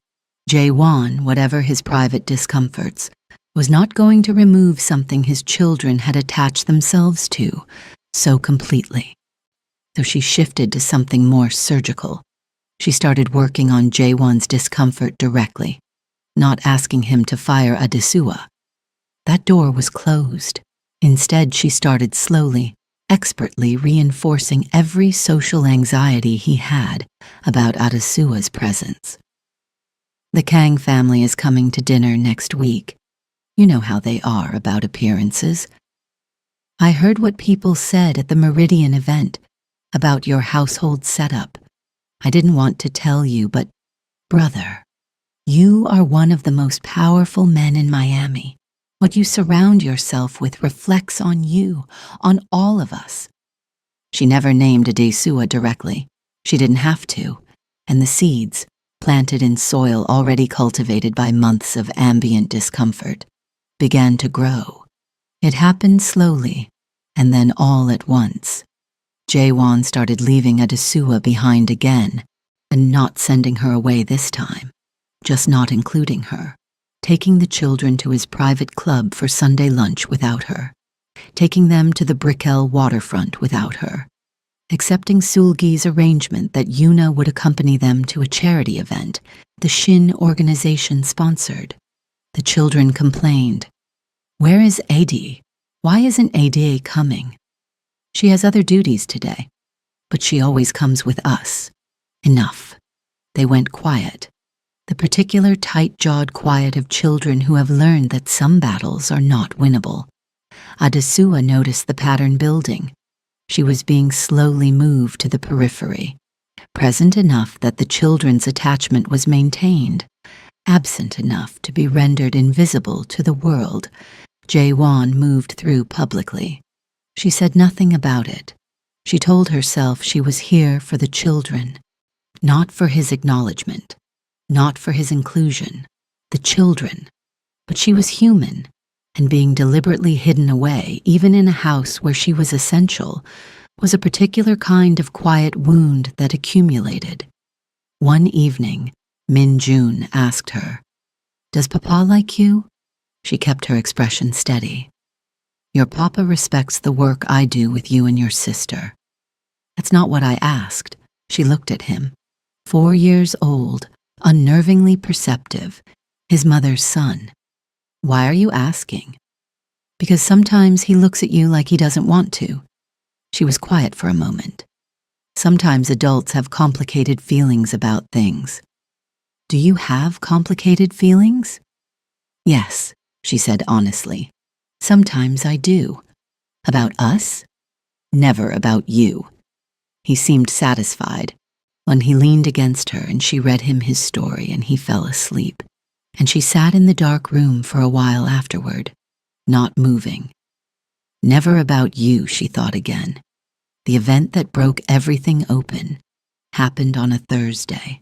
Jae-won, whatever his private discomforts, was not going to remove something his children had attached themselves to so completely. So she shifted to something more surgical. She started working on Jae-won's discomfort directly, not asking him to fire Adesua. That door was closed. Instead, she started slowly, expertly reinforcing every social anxiety he had about Adesua's presence. "The Kang family is coming to dinner next week. You know how they are about appearances. I heard what people said at the Meridian event about your household setup. I didn't want to tell you, but, brother, you are one of the most powerful men in Miami. What you surround yourself with reflects on you, on all of us." She never named Adesua directly. She didn't have to, and the seeds, planted in soil already cultivated by months of ambient discomfort, began to grow. It happened slowly, and then all at once. Jaewon started leaving Adesua behind again, and not sending her away this time, just not including her, taking the children to his private club for Sunday lunch without her, taking them to the Brickell waterfront without her, accepting Seulgi's arrangement that Yoona would accompany them to a charity event the Shin organization sponsored. The children complained, "Where is AD? Why isn't AD coming? She has other duties today, but she always comes with us." Enough. They went quiet. The particular tight-jawed quiet of children who have learned that some battles are not winnable. Adesua noticed the pattern building. She was being slowly moved to the periphery, present enough that the children's attachment was maintained, absent enough to be rendered invisible to the world. Jaewon moved through publicly. She said nothing about it. She told herself she was here for the children, not for his acknowledgement, not for his inclusion, the children. But she was human, and being deliberately hidden away, even in a house where she was essential, was a particular kind of quiet wound that accumulated. One evening, Min Jun asked her, "Does Papa like you?" She kept her expression steady. "Your Papa respects the work I do with you and your sister." "That's not what I asked." She looked at him. 4 years old, unnervingly perceptive, his mother's son. "Why are you asking?" "Because sometimes he looks at you like he doesn't want to." She was quiet for a moment. Sometimes adults have complicated feelings about things. "Do you have complicated feelings?" "Yes," she said honestly. "Sometimes I do." "About us?" "Never about you." He seemed satisfied. When he leaned against her and she read him his story and he fell asleep, and she sat in the dark room for a while afterward, not moving. Never about you, she thought again. The event that broke everything open happened on a Thursday.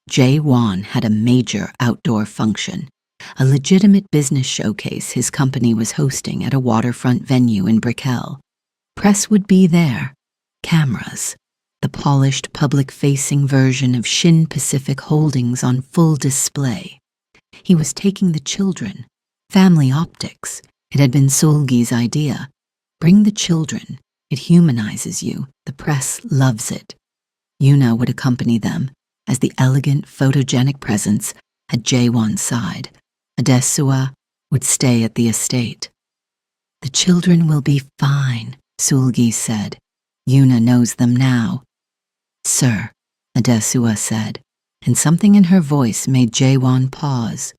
Jaewon had a major outdoor function, a legitimate business showcase his company was hosting at a waterfront venue in Brickell. Press would be there, cameras, the polished public-facing version of Shin Pacific Holdings on full display. He was taking the children, family optics. It had been Seulgi's idea. Bring the children. It humanizes you. The press loves it. Yoona would accompany them as the elegant, photogenic presence at Jaewon's side. Adesua would stay at the estate. "The children will be fine," Seulgi said. "Yoona knows them now." "Sir," Adesua said, and something in her voice made Jaewon pause.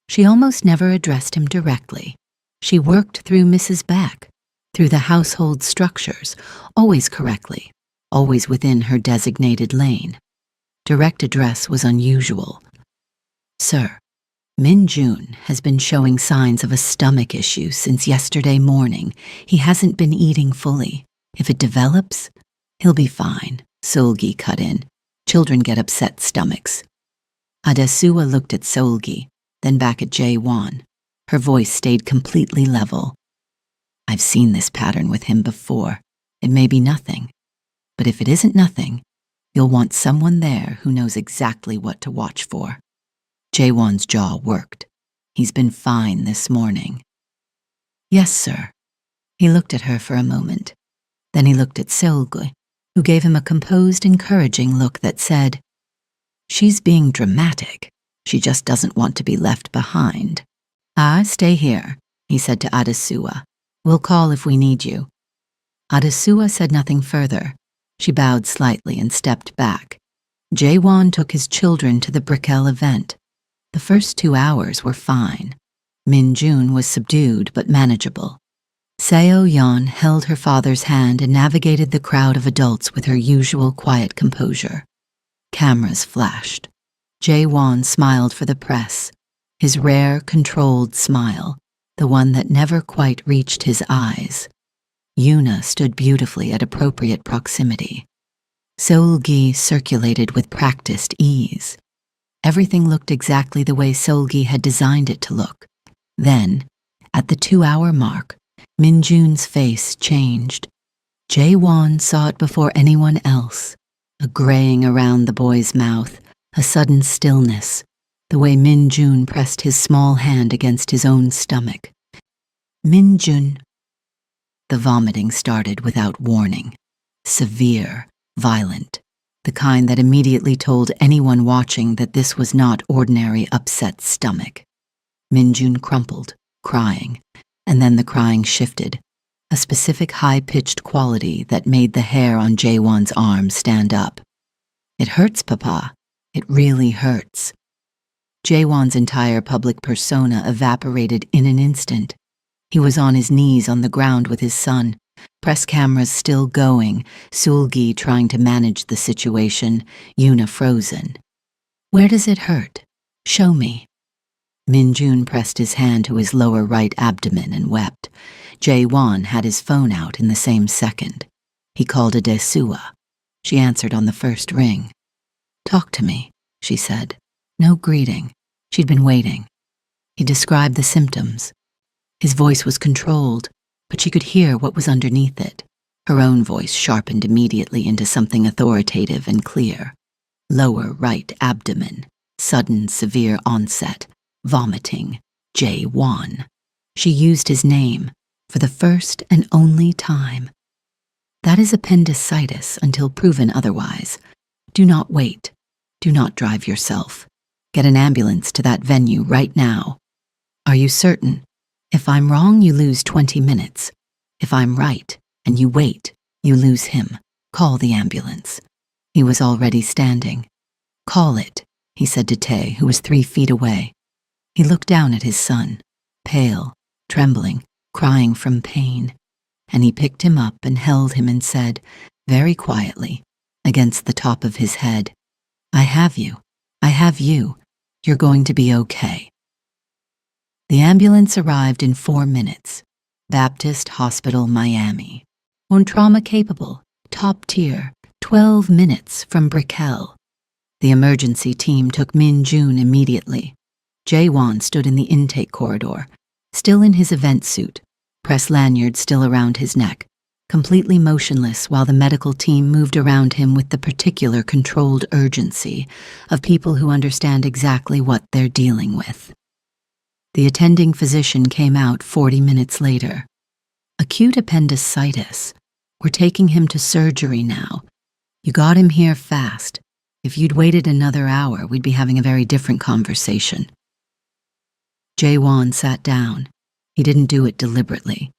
She almost never addressed him directly. She worked through Mrs. Beck, through the household structures, always correctly, always within her designated lane. Direct address was unusual. "Sir, Min Jun has been showing signs of a stomach issue since yesterday morning. He hasn't been eating fully. If it develops, he'll be fine," Seulgi cut in. "Children get upset stomachs." Adesua looked at Seulgi, then back at Jaewon. Her voice stayed completely level. "I've seen this pattern with him before. It may be nothing, but if it isn't nothing, you'll want someone there who knows exactly what to watch for." Jaewon's jaw worked. "He's been fine this morning." "Yes, sir." He looked at her for a moment. Then he looked at Seulgi, who gave him a composed, encouraging look that said, "She's being dramatic. She just doesn't want to be left behind." Stay here," he said to Adesua. "We'll call if we need you." Adesua said nothing further. She bowed slightly and stepped back. Jaewon took his children to the Brickell event. The first 2 hours were fine. Min Jun was subdued but manageable. Seo Yeon held her father's hand and navigated the crowd of adults with her usual quiet composure. Cameras flashed. Jaewon smiled for the press, his rare, controlled smile, the one that never quite reached his eyes. Yoona stood beautifully at appropriate proximity. Seulgi circulated with practiced ease. Everything looked exactly the way Seulgi had designed it to look. Then, At the 2-hour mark, Min-jun's face changed. Jae-won saw it before anyone else, a graying around the boy's mouth, a sudden stillness, the way Min-jun pressed his small hand against his own stomach. Min-jun. The vomiting started without warning. Severe, violent, the kind that immediately told anyone watching that this was not ordinary upset stomach. Min-jun crumpled, crying, and then the crying shifted, a specific high-pitched quality that made the hair on Jae-won's arm stand up. "It hurts, Papa. It really hurts." Jae-won's entire public persona evaporated in an instant. He was on his knees on the ground with his son, press cameras still going, Seul-gi trying to manage the situation, Yoona frozen. "Where does it hurt? Show me." Min-jun pressed his hand to his lower right abdomen and wept. Jae-won had his phone out in the same second. He called Adesua. She answered on the first ring. "Talk to me," she said. No greeting. She'd been waiting. He described the symptoms. His voice was controlled, but she could hear what was underneath it. Her own voice sharpened immediately into something authoritative and clear. Lower right abdomen, sudden severe onset, vomiting, Jae-won. She used his name, for the first and only time. "That is appendicitis until proven otherwise. Do not wait. Do not drive yourself. Get an ambulance to that venue right now. Are you certain? If I'm wrong, you lose 20 minutes. If I'm right, and you wait, you lose him. Call the ambulance." He was already standing. "Call it," he said to Tae, who was 3 feet away. He looked down at his son, pale, trembling, crying from pain, and he picked him up and held him and said, very quietly, against the top of his head, "I have you. I have you. You're going to be okay." The ambulance arrived in 4 minutes. Baptist Hospital, Miami. On trauma capable, top tier, 12 minutes from Brickell. The emergency team took Min-jun immediately. Jae-won stood in the intake corridor, still in his event suit, press lanyard still around his neck, completely motionless while the medical team moved around him with the particular controlled urgency of people who understand exactly what they're dealing with. The attending physician came out 40 minutes later. "Acute appendicitis. We're taking him to surgery now. You got him here fast. If you'd waited another hour, we'd be having a very different conversation." Jae-won sat down. He didn't do it deliberately.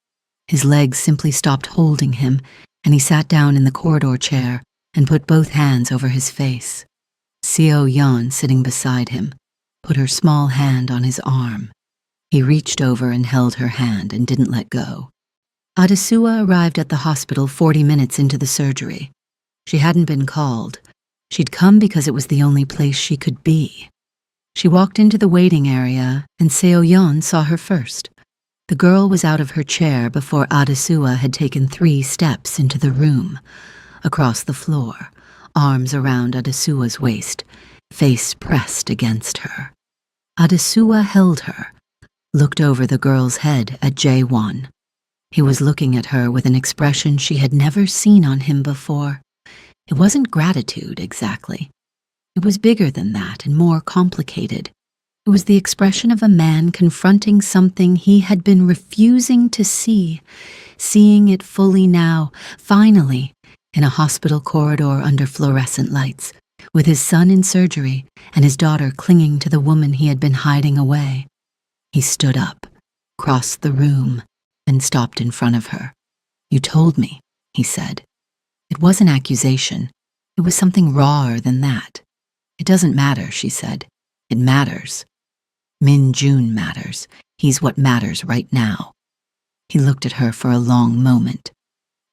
His legs simply stopped holding him, and he sat down in the corridor chair and put both hands over his face. Seo-yeon, sitting beside him, put her small hand on his arm. He reached over and held her hand and didn't let go. Adesua arrived at the hospital 40 minutes into the surgery. She hadn't been called. She'd come because it was the only place she could be. She walked into the waiting area, and Seo-yeon saw her first. The girl was out of her chair before Adesua had taken 3 steps into the room, across the floor, arms around Adesua's waist, face pressed against her. Adesua held her, looked over the girl's head at Jae-won. He was looking at her with an expression she had never seen on him before. It wasn't gratitude, exactly. It was bigger than that and more complicated. It was the expression of a man confronting something he had been refusing to see, seeing it fully now, finally, in a hospital corridor under fluorescent lights, with his son in surgery and his daughter clinging to the woman he had been hiding away. He stood up, crossed the room, and stopped in front of her. "You told me," he said. It was an accusation. It was something rawer than that. "It doesn't matter," she said. "It matters. Min-jun matters. He's what matters right now." He looked at her for a long moment.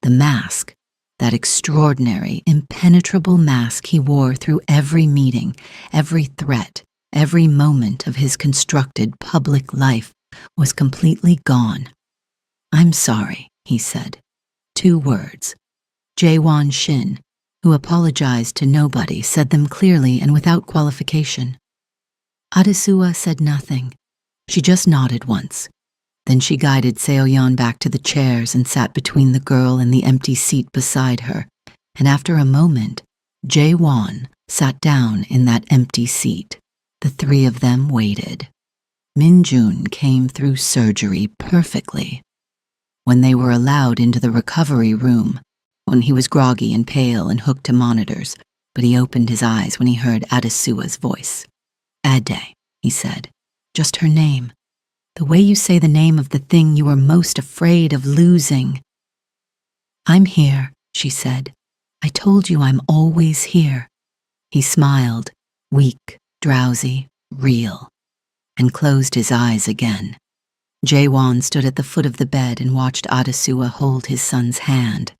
The mask, that extraordinary, impenetrable mask he wore through every meeting, every threat, every moment of his constructed public life, was completely gone. "I'm sorry," he said. 2 words. Jae-won Shin, who apologized to nobody, said them clearly and without qualification. Adesua said nothing. She just nodded once. Then she guided Seoyeon back to the chairs and sat between the girl and the empty seat beside her, and after a moment, Jae-won sat down in that empty seat. The three of them waited. Min-jun came through surgery perfectly. When they were allowed into the recovery room, when he was groggy and pale and hooked to monitors, but he opened his eyes when he heard Adesua's voice. "Ade," he said, "just her name. The way you say the name of the thing you were most afraid of losing." "I'm here," she said. "I told you I'm always here." He smiled, weak, drowsy, real, and closed his eyes again. Jae-won stood at the foot of the bed and watched Adesua hold his son's hand.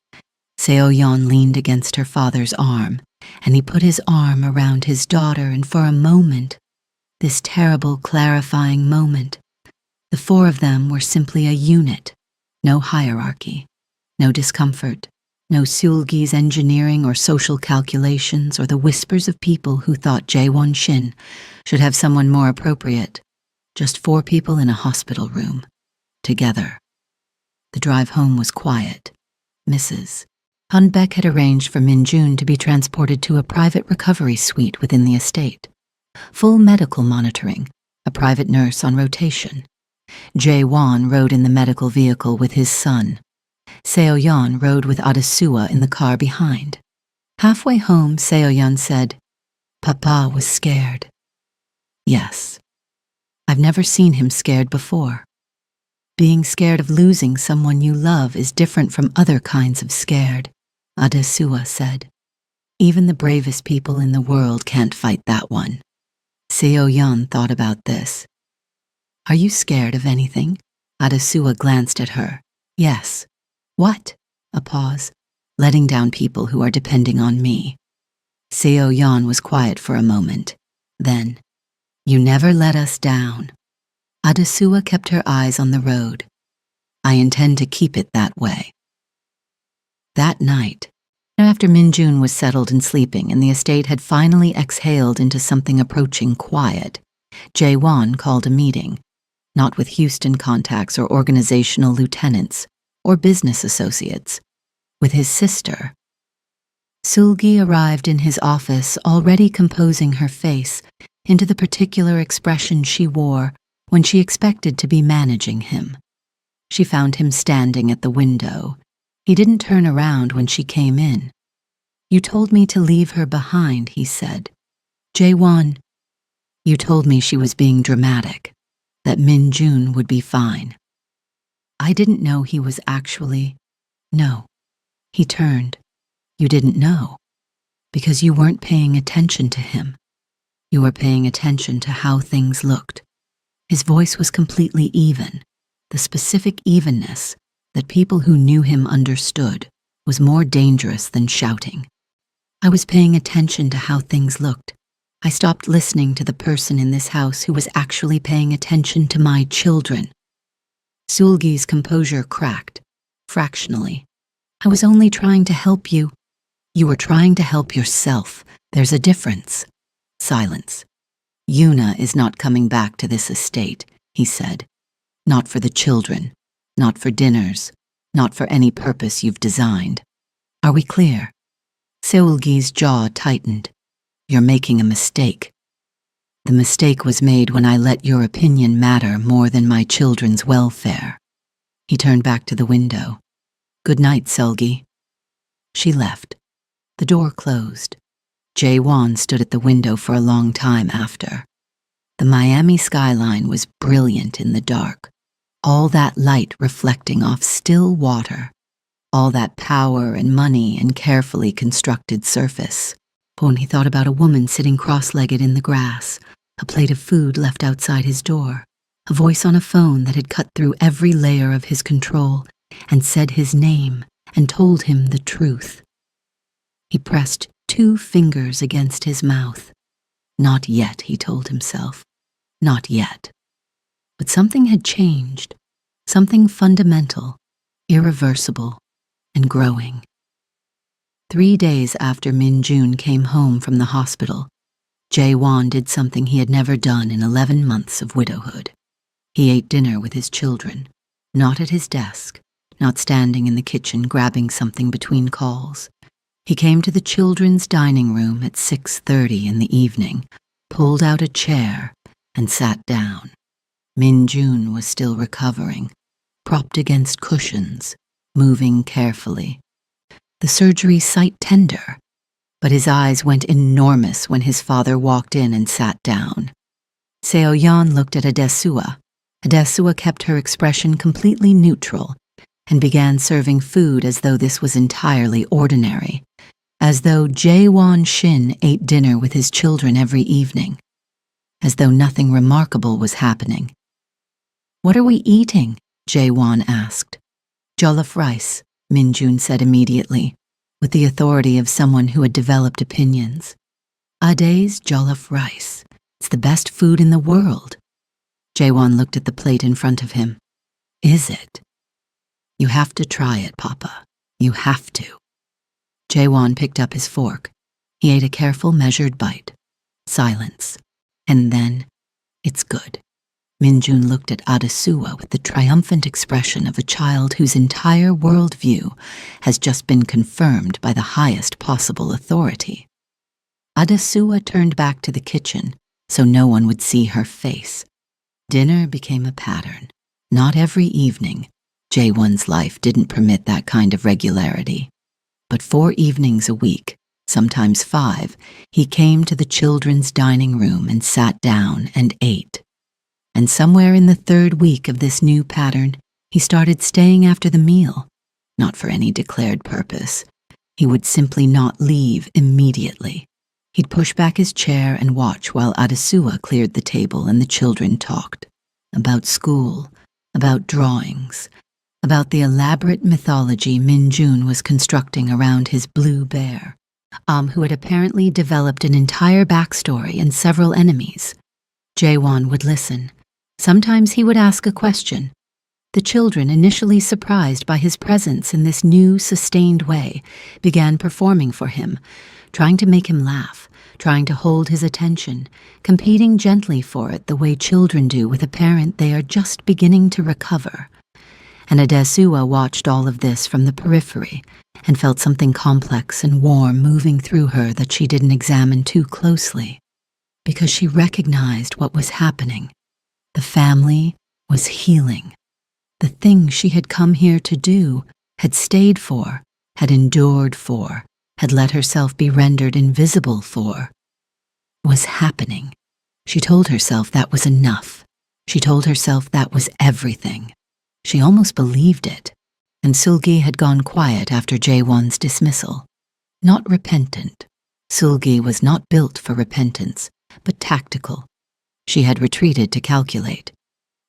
Seoyeon leaned against her father's arm, and he put his arm around his daughter, and for a moment, this terrible clarifying moment, the four of them were simply a unit, no hierarchy, no discomfort, no Seulgi's engineering or social calculations or the whispers of people who thought Jae-won Shin should have someone more appropriate. Just four people in a hospital room, together. The drive home was quiet. Mrs. Hunbeck had arranged for Min-jun to be transported to a private recovery suite within the estate. Full medical monitoring, a private nurse on rotation. Jae-won rode in the medical vehicle with his son. Seoyeon rode with Adesua in the car behind. Halfway home, Seoyeon said, "Papa was scared." "Yes. I've never seen him scared before. Being scared of losing someone you love is different from other kinds of scared," Adesua said. "Even the bravest people in the world can't fight that one." Seoyeon thought about this. "Are you scared of anything?" Adesua glanced at her. "Yes." "What?" A pause. "Letting down people who are depending on me." Seoyeon was quiet for a moment. Then, "You never let us down." Adesua kept her eyes on the road. "I intend to keep it that way." That night, after Min-jun was settled and sleeping and the estate had finally exhaled into something approaching quiet, Jae-won called a meeting, not with Houston contacts or organizational lieutenants or business associates, with his sister. Seulgi arrived in his office already composing her face into the particular expression she wore when she expected to be managing him. She found him standing at the window. He didn't turn around when she came in. "You told me to leave her behind," he said. "Jae-won, you told me she was being dramatic, that Min-jun would be fine." "I didn't know he was actually—" "No." He turned. "You didn't know, because you weren't paying attention to him. You were paying attention to how things looked." His voice was completely even. The specific evenness that people who knew him understood was more dangerous than shouting. "I was paying attention to how things looked. I stopped listening to the person in this house who was actually paying attention to my children." Seulgi's composure cracked, fractionally. "I was only trying to help you." "You were trying to help yourself. There's a difference." Silence. "Yuna is not coming back to this estate," he said. "Not for the children, not for dinners, not for any purpose you've designed. Are we clear?" Seulgi's jaw tightened. "You're making a mistake. The mistake was made when I let your opinion matter more than my children's welfare." He turned back to the window. "Good night, Seulgi." She left. The door closed. Jae-won stood at the window for a long time after. The Miami skyline was brilliant in the dark, all that light reflecting off still water, all that power and money and carefully constructed surface. When he thought about a woman sitting cross-legged in the grass, a plate of food left outside his door, a voice on a phone that had cut through every layer of his control and said his name and told him the truth. He pressed 2 fingers against his mouth. Not yet, he told himself. Not yet. But something had changed, something fundamental, irreversible, and growing. 3 days after Min-jun came home from the hospital, Jae-won did something he had never done in 11 months of widowhood. He ate dinner with his children. Not at his desk, not standing in the kitchen grabbing something between calls. He came to the children's dining room at 6:30 in the evening, pulled out a chair, and sat down. Min-jun was still recovering, propped against cushions, moving carefully. The surgery sight tender, but his eyes went enormous when his father walked in and sat down. Seo-yeon looked at Adesua. Adesua kept her expression completely neutral and began serving food as though this was entirely ordinary, as though Jae-won Shin ate dinner with his children every evening, as though nothing remarkable was happening. "What are we eating?" Jae-won asked. "Jollof rice," Min-jun said immediately, with the authority of someone who had developed opinions. "Ade's jollof rice. It's the best food in the world." Jae-won looked at the plate in front of him. "Is it?" "You have to try it, Papa. You have to." Jae-won picked up his fork. He ate a careful, measured bite. Silence. And then, "It's good." Min-jun looked at Adesua with the triumphant expression of a child whose entire worldview has just been confirmed by the highest possible authority. Adesua turned back to the kitchen so no one would see her face. Dinner became a pattern. Not every evening. Jae-won's life didn't permit that kind of regularity. But 4 evenings a week, sometimes 5, he came to the children's dining room and sat down and ate. And somewhere in the 3rd week of this new pattern, he started staying after the meal, not for any declared purpose. He would simply not leave immediately. He'd push back his chair and watch while Adesua cleared the table and the children talked. About school, about drawings, about the elaborate mythology Min-jun was constructing around his blue bear, who had apparently developed an entire backstory and several enemies. Jae-won would listen. Sometimes he would ask a question. The children, initially surprised by his presence in this new, sustained way, began performing for him, trying to make him laugh, trying to hold his attention, competing gently for it the way children do with a parent they are just beginning to recover. And Adesua watched all of this from the periphery and felt something complex and warm moving through her that she didn't examine too closely, because she recognized what was happening. The family was healing. The thing she had come here to do, had stayed for, had endured for, had let herself be rendered invisible for, was happening. She told herself that was enough. She told herself that was everything. She almost believed it, and Seulgi had gone quiet after Jae-won's dismissal. Not repentant. Seulgi was not built for repentance, but tactical. She had retreated to calculate.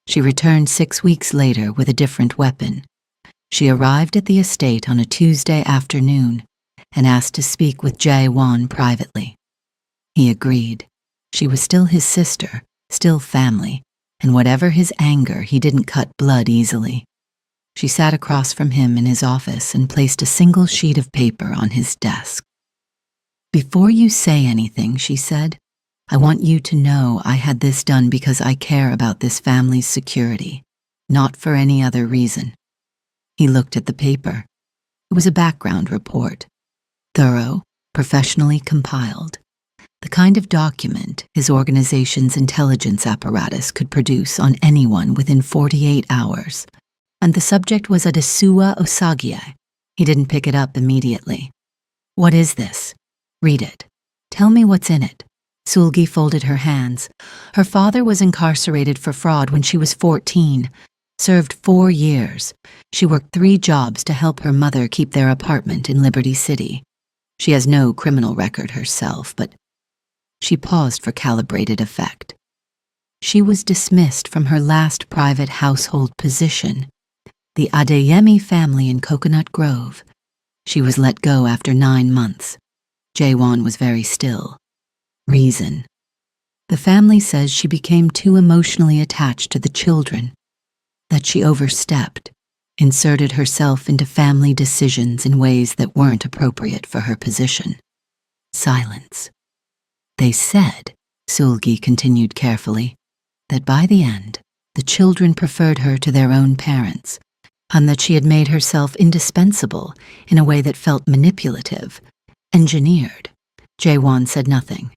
She returned 6 weeks later with a different weapon. She arrived at the estate on a Tuesday afternoon and asked to speak with Jae-won privately. He agreed. She was still his sister, still family, and whatever his anger, he didn't cut blood easily. She sat across from him in his office and placed a single sheet of paper on his desk. "Before you say anything," she said, "I want you to know I had this done because I care about this family's security, not for any other reason." He looked at the paper. It was a background report. Thorough, professionally compiled. The kind of document his organization's intelligence apparatus could produce on anyone within 48 hours. And the subject was Adesua Osagie. He didn't pick it up immediately. "What is this? Read it. Tell me what's in it." Seulgi folded her hands. Her father was incarcerated for fraud when she was 14. Served 4 years. She worked 3 jobs to help her mother keep their apartment in Liberty City. She has no criminal record herself, but she paused for calibrated effect. She was dismissed from her last private household position, the Adeyemi family in Coconut Grove. She was let go after 9 months. Jae-won was very still. Reason. The family says she became too emotionally attached to the children, that she overstepped, inserted herself into family decisions in ways that weren't appropriate for her position. Silence. "They said," Seulgi continued carefully, "that by the end, The children preferred her to their own parents, and that she had made herself indispensable in a way that felt manipulative, engineered. Jaewon said nothing.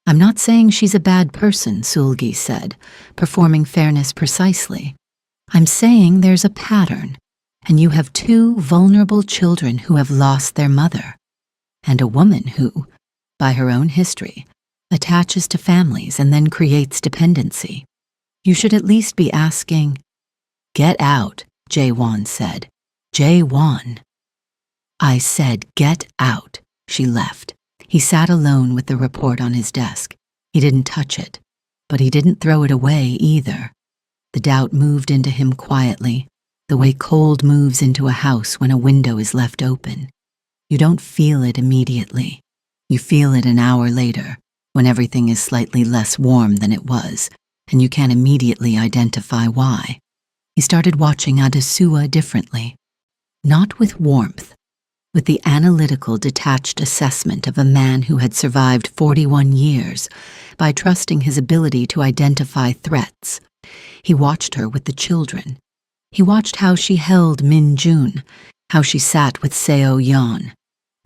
I'm not saying she's a bad person, Seulgi said, performing fairness precisely. I'm saying there's a pattern, and you have two vulnerable children who have lost their mother, and a woman who, by her own history, attaches to families and then creates dependency. You should at least be asking, "Get out," Jaewon said. Jaewon. I said, "Get out." She left. He sat alone with the report on his desk. He didn't touch it, but he didn't throw it away either. The doubt moved into him quietly, the way cold moves into a house when a window is left open. You don't feel it immediately. You feel it an hour later, when everything is slightly less warm than it was, and you can't immediately identify why. He started watching Adesua differently, not with warmth, with the analytical, detached assessment of a man who had survived 41 years by trusting his ability to identify threats. He watched her with the children. He watched how she held Min Jun, how she sat with Seo Yeon,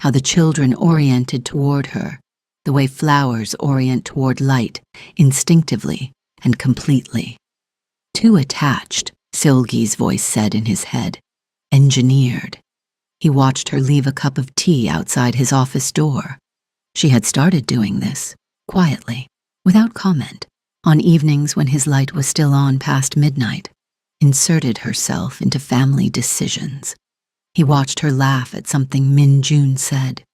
how the children oriented toward her, the way flowers orient toward light, instinctively and completely. Too attached, Seulgi's voice said in his head. Engineered. He watched her leave a cup of tea outside his office door. She had started doing this, quietly, without comment, on evenings when his light was still on past midnight, inserted herself into family decisions. He watched her laugh at something Min Jun said,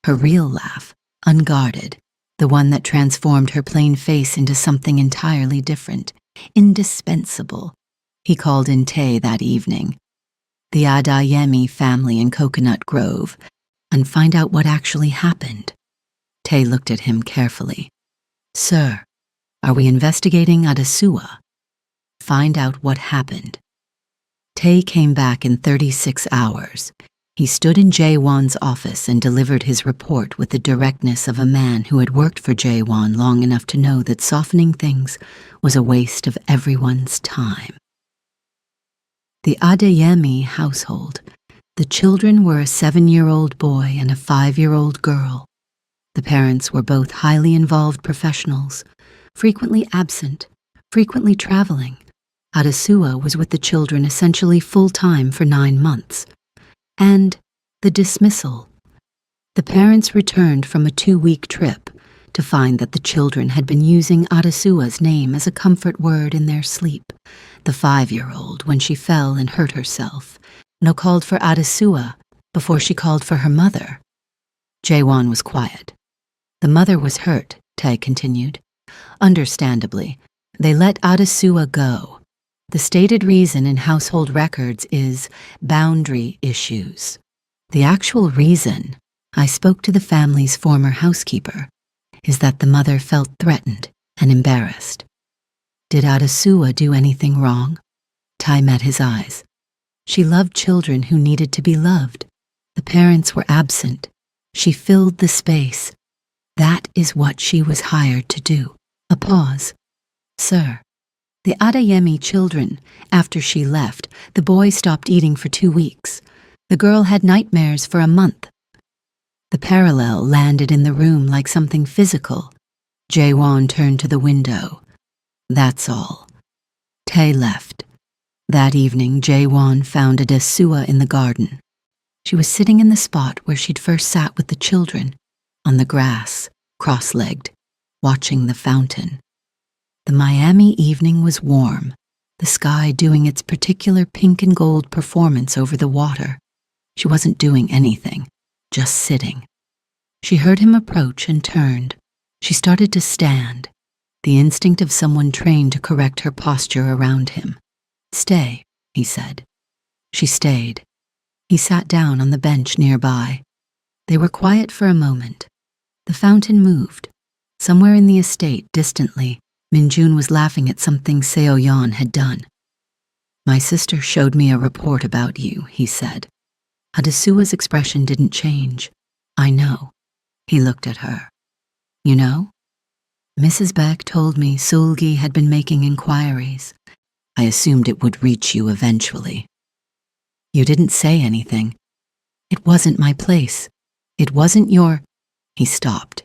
her real laugh, unguarded, the one that transformed her plain face into something entirely different, indispensable. He called in Tae that evening, the Adayemi family in Coconut Grove, and find out what actually happened. Tae looked at him carefully. Sir, are we investigating Adesua? Find out what happened. Tae came back in 36 hours. He stood in Jaewon's office and delivered his report with the directness of a man who had worked for Jaewon long enough to know that softening things was a waste of everyone's time. The Adeyemi household. The children were a 7-year-old boy and a 5-year-old girl. The parents were both highly involved professionals, frequently absent, frequently traveling. Adesua was with the children essentially full-time for 9 months. And the dismissal. The parents returned from a 2-week trip to find that the children had been using Adesua's name as a comfort word in their sleep. The 5-year-old, when she fell and hurt herself, called for Adesua before she called for her mother. Jaewon was quiet. The mother was hurt, Tae continued. Understandably, they let Adesua go. The stated reason in household records is boundary issues. The actual reason, I spoke to the family's former housekeeper, is that the mother felt threatened and embarrassed. Did Adesua do anything wrong? Tai met his eyes. She loved children who needed to be loved. The parents were absent. She filled the space. That is what she was hired to do. A pause. Sir, the Adeyemi children, after she left, the boy stopped eating for 2 weeks. The girl had nightmares for a month. The parallel landed in the room like something physical. Jaewon turned to the window. That's all. Tae left. That evening, Jaewon found Adesua in the garden. She was sitting in the spot where she'd first sat with the children, on the grass, cross-legged, watching the fountain. The Miami evening was warm, the sky doing its particular pink and gold performance over the water. She wasn't doing anything, just sitting. She heard him approach and turned. She started to stand, the instinct of someone trained to correct her posture around him. Stay, he said. She stayed. He sat down on the bench nearby. They were quiet for a moment. The fountain moved. Somewhere in the estate, distantly, Min Jun was laughing at something Seo Yeon had done. My sister showed me a report about you, he said. Adesua's expression didn't change. I know. He looked at her. You know? Mrs. Beck told me Seulgi had been making inquiries. I assumed it would reach you eventually. You didn't say anything. It wasn't my place. It wasn't your... He stopped.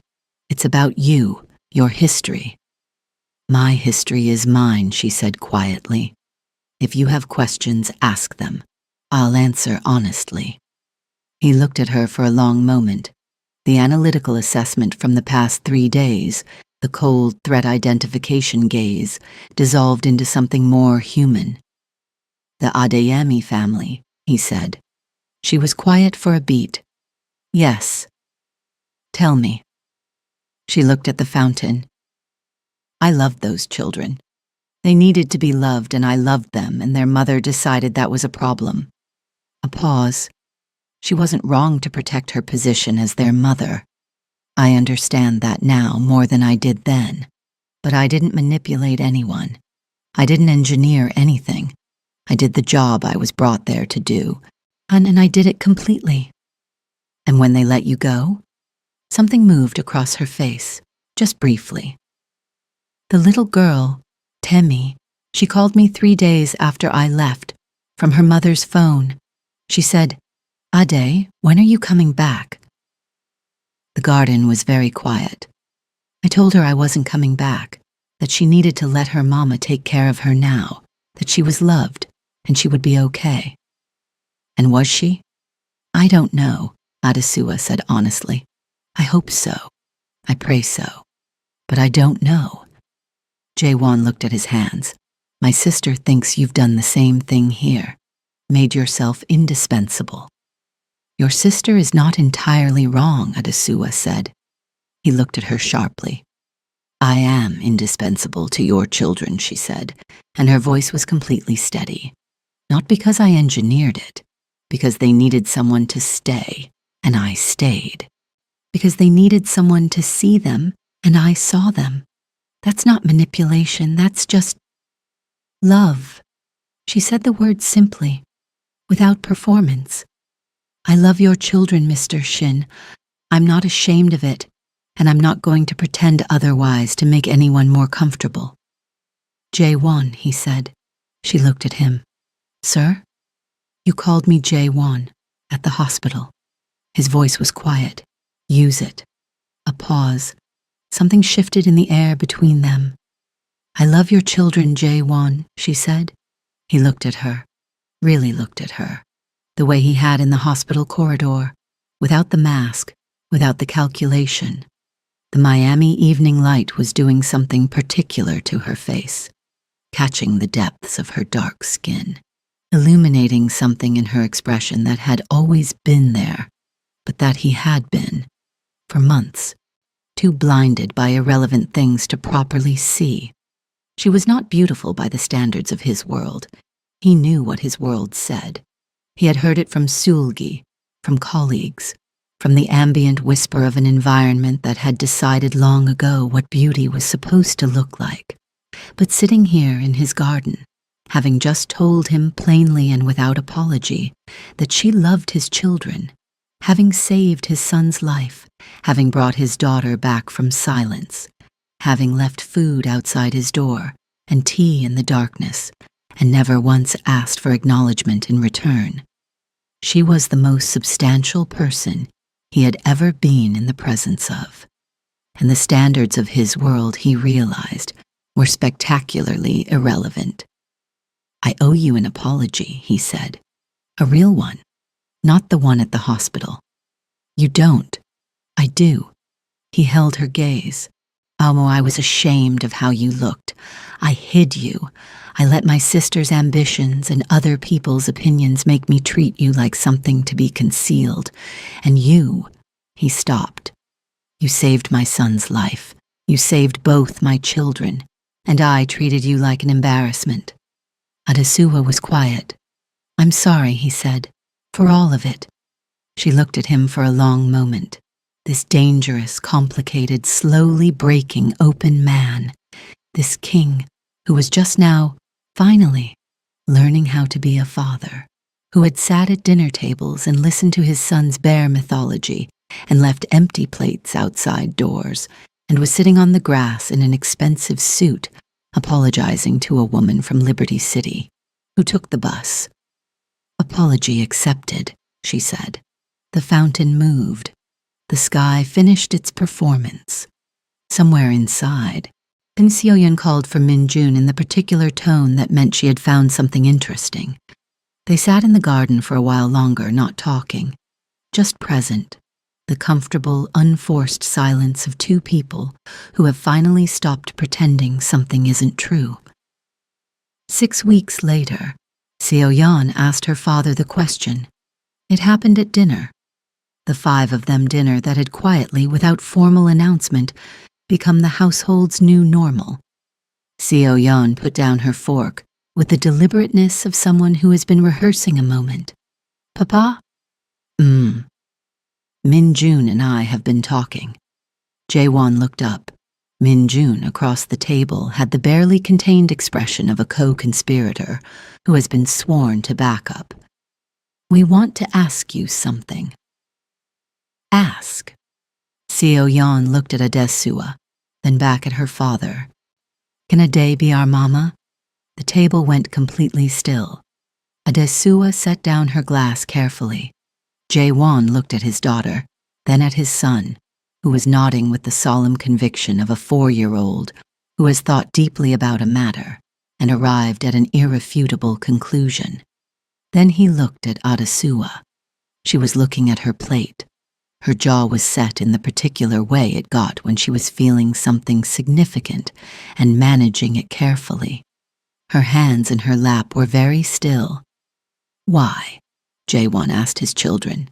It's about you, your history. My history is mine, she said quietly. If you have questions, ask them. I'll answer honestly. He looked at her for a long moment. The analytical assessment from the past 3 days, the cold threat identification gaze, dissolved into something more human. The Adeyemi family, he said. She was quiet for a beat. Yes. Tell me. She looked at the fountain. I loved those children. They needed to be loved, and I loved them, and their mother decided that was a problem. A pause. She wasn't wrong to protect her position as their mother. I understand that now more than I did then. But I didn't manipulate anyone. I didn't engineer anything. I did the job I was brought there to do, and I did it completely. And when they let you go? Something moved across her face, just briefly. The little girl, Temi, she called me 3 days after I left, from her mother's phone. She said, Ade, when are you coming back? The garden was very quiet. I told her I wasn't coming back, that she needed to let her mama take care of her now, that she was loved, and she would be okay. And was she? I don't know, Adesua said honestly. I hope so. I pray so. But I don't know. Jaewon looked at his hands. My sister thinks you've done the same thing here, made yourself indispensable. Your sister is not entirely wrong, Adesua said. He looked at her sharply. I am indispensable to your children, she said, and her voice was completely steady. Not because I engineered it, because they needed someone to stay, and I stayed. Because they needed someone to see them, and I saw them. That's not manipulation, that's just love. She said the word simply, without performance. I love your children, Mr. Shin. I'm not ashamed of it, and I'm not going to pretend otherwise to make anyone more comfortable. Jaewon, he said. She looked at him. Sir? You called me Jaewon, at the hospital. His voice was quiet. Use it. A pause. Something shifted in the air between them. I love your children, Jaewon, she said. He looked at her, really looked at her, the way he had in the hospital corridor, without the mask, without the calculation. The Miami evening light was doing something particular to her face, catching the depths of her dark skin, illuminating something in her expression that had always been there, but that he had been, for months, too blinded by irrelevant things to properly see. She was not beautiful by the standards of his world. He knew what his world said. He had heard it from Sulgi, from colleagues, from the ambient whisper of an environment that had decided long ago what beauty was supposed to look like. But sitting here in his garden, having just told him plainly and without apology that she loved his children, having saved his son's life, having brought his daughter back from silence, having left food outside his door and tea in the darkness, and never once asked for acknowledgement in return. She was the most substantial person he had ever been in the presence of, and the standards of his world, he realized, were spectacularly irrelevant. I owe you an apology, he said. A real one, not the one at the hospital. You don't. I do. He held her gaze. Amo, I was ashamed of how you looked. I hid you. I let my sister's ambitions and other people's opinions make me treat you like something to be concealed. And you, he stopped. You saved my son's life. You saved both my children. And I treated you like an embarrassment. Adesua was quiet. I'm sorry, he said, for all of it. She looked at him for a long moment. This dangerous, complicated, slowly breaking open man. This king who was just now, finally, learning how to be a father. Who had sat at dinner tables and listened to his son's bear mythology and left empty plates outside doors and was sitting on the grass in an expensive suit apologizing to a woman from Liberty City, who took the bus. "Apology accepted," she said. The fountain moved. The sky finished its performance. Somewhere inside, Seo-yeon called for Min-jun in the particular tone that meant she had found something interesting. They sat in the garden for a while longer, not talking, just present, the comfortable, unforced silence of two people who have finally stopped pretending something isn't true. 6 weeks later, Seo-yeon asked her father the question. It happened at dinner. The 5 of them dinner that had quietly, without formal announcement, become the household's new normal. Seo-yeon put down her fork with the deliberateness of someone who has been rehearsing a moment. "Papa?" Min-jun and I have been talking." Jae-won looked up. Min-jun across the table had the barely contained expression of a co-conspirator who has been sworn to backup. "We want to ask you something." "Ask." Seo-yeon looked at Adesua, then back at her father. "Can a day be our mama?" The table went completely still. Adesua set down her glass carefully. Jae-won looked at his daughter, then at his son, who was nodding with the solemn conviction of a 4-year-old who has thought deeply about a matter and arrived at an irrefutable conclusion. Then he looked at Adesua. She was looking at her plate. Her jaw was set in the particular way it got when she was feeling something significant and managing it carefully. Her hands in her lap were very still. "Why?" Jae-won asked his children.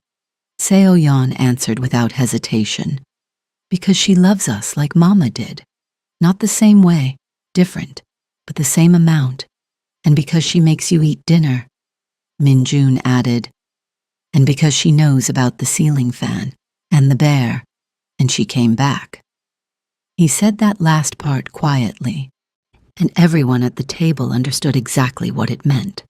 Seo-yeon answered without hesitation. "Because she loves us like Mama did. Not the same way, different, but the same amount. And because she makes you eat dinner." Min-jun added, "And because she knows about the ceiling fan and the bear, and she came back." He said that last part quietly, and everyone at the table understood exactly what it meant.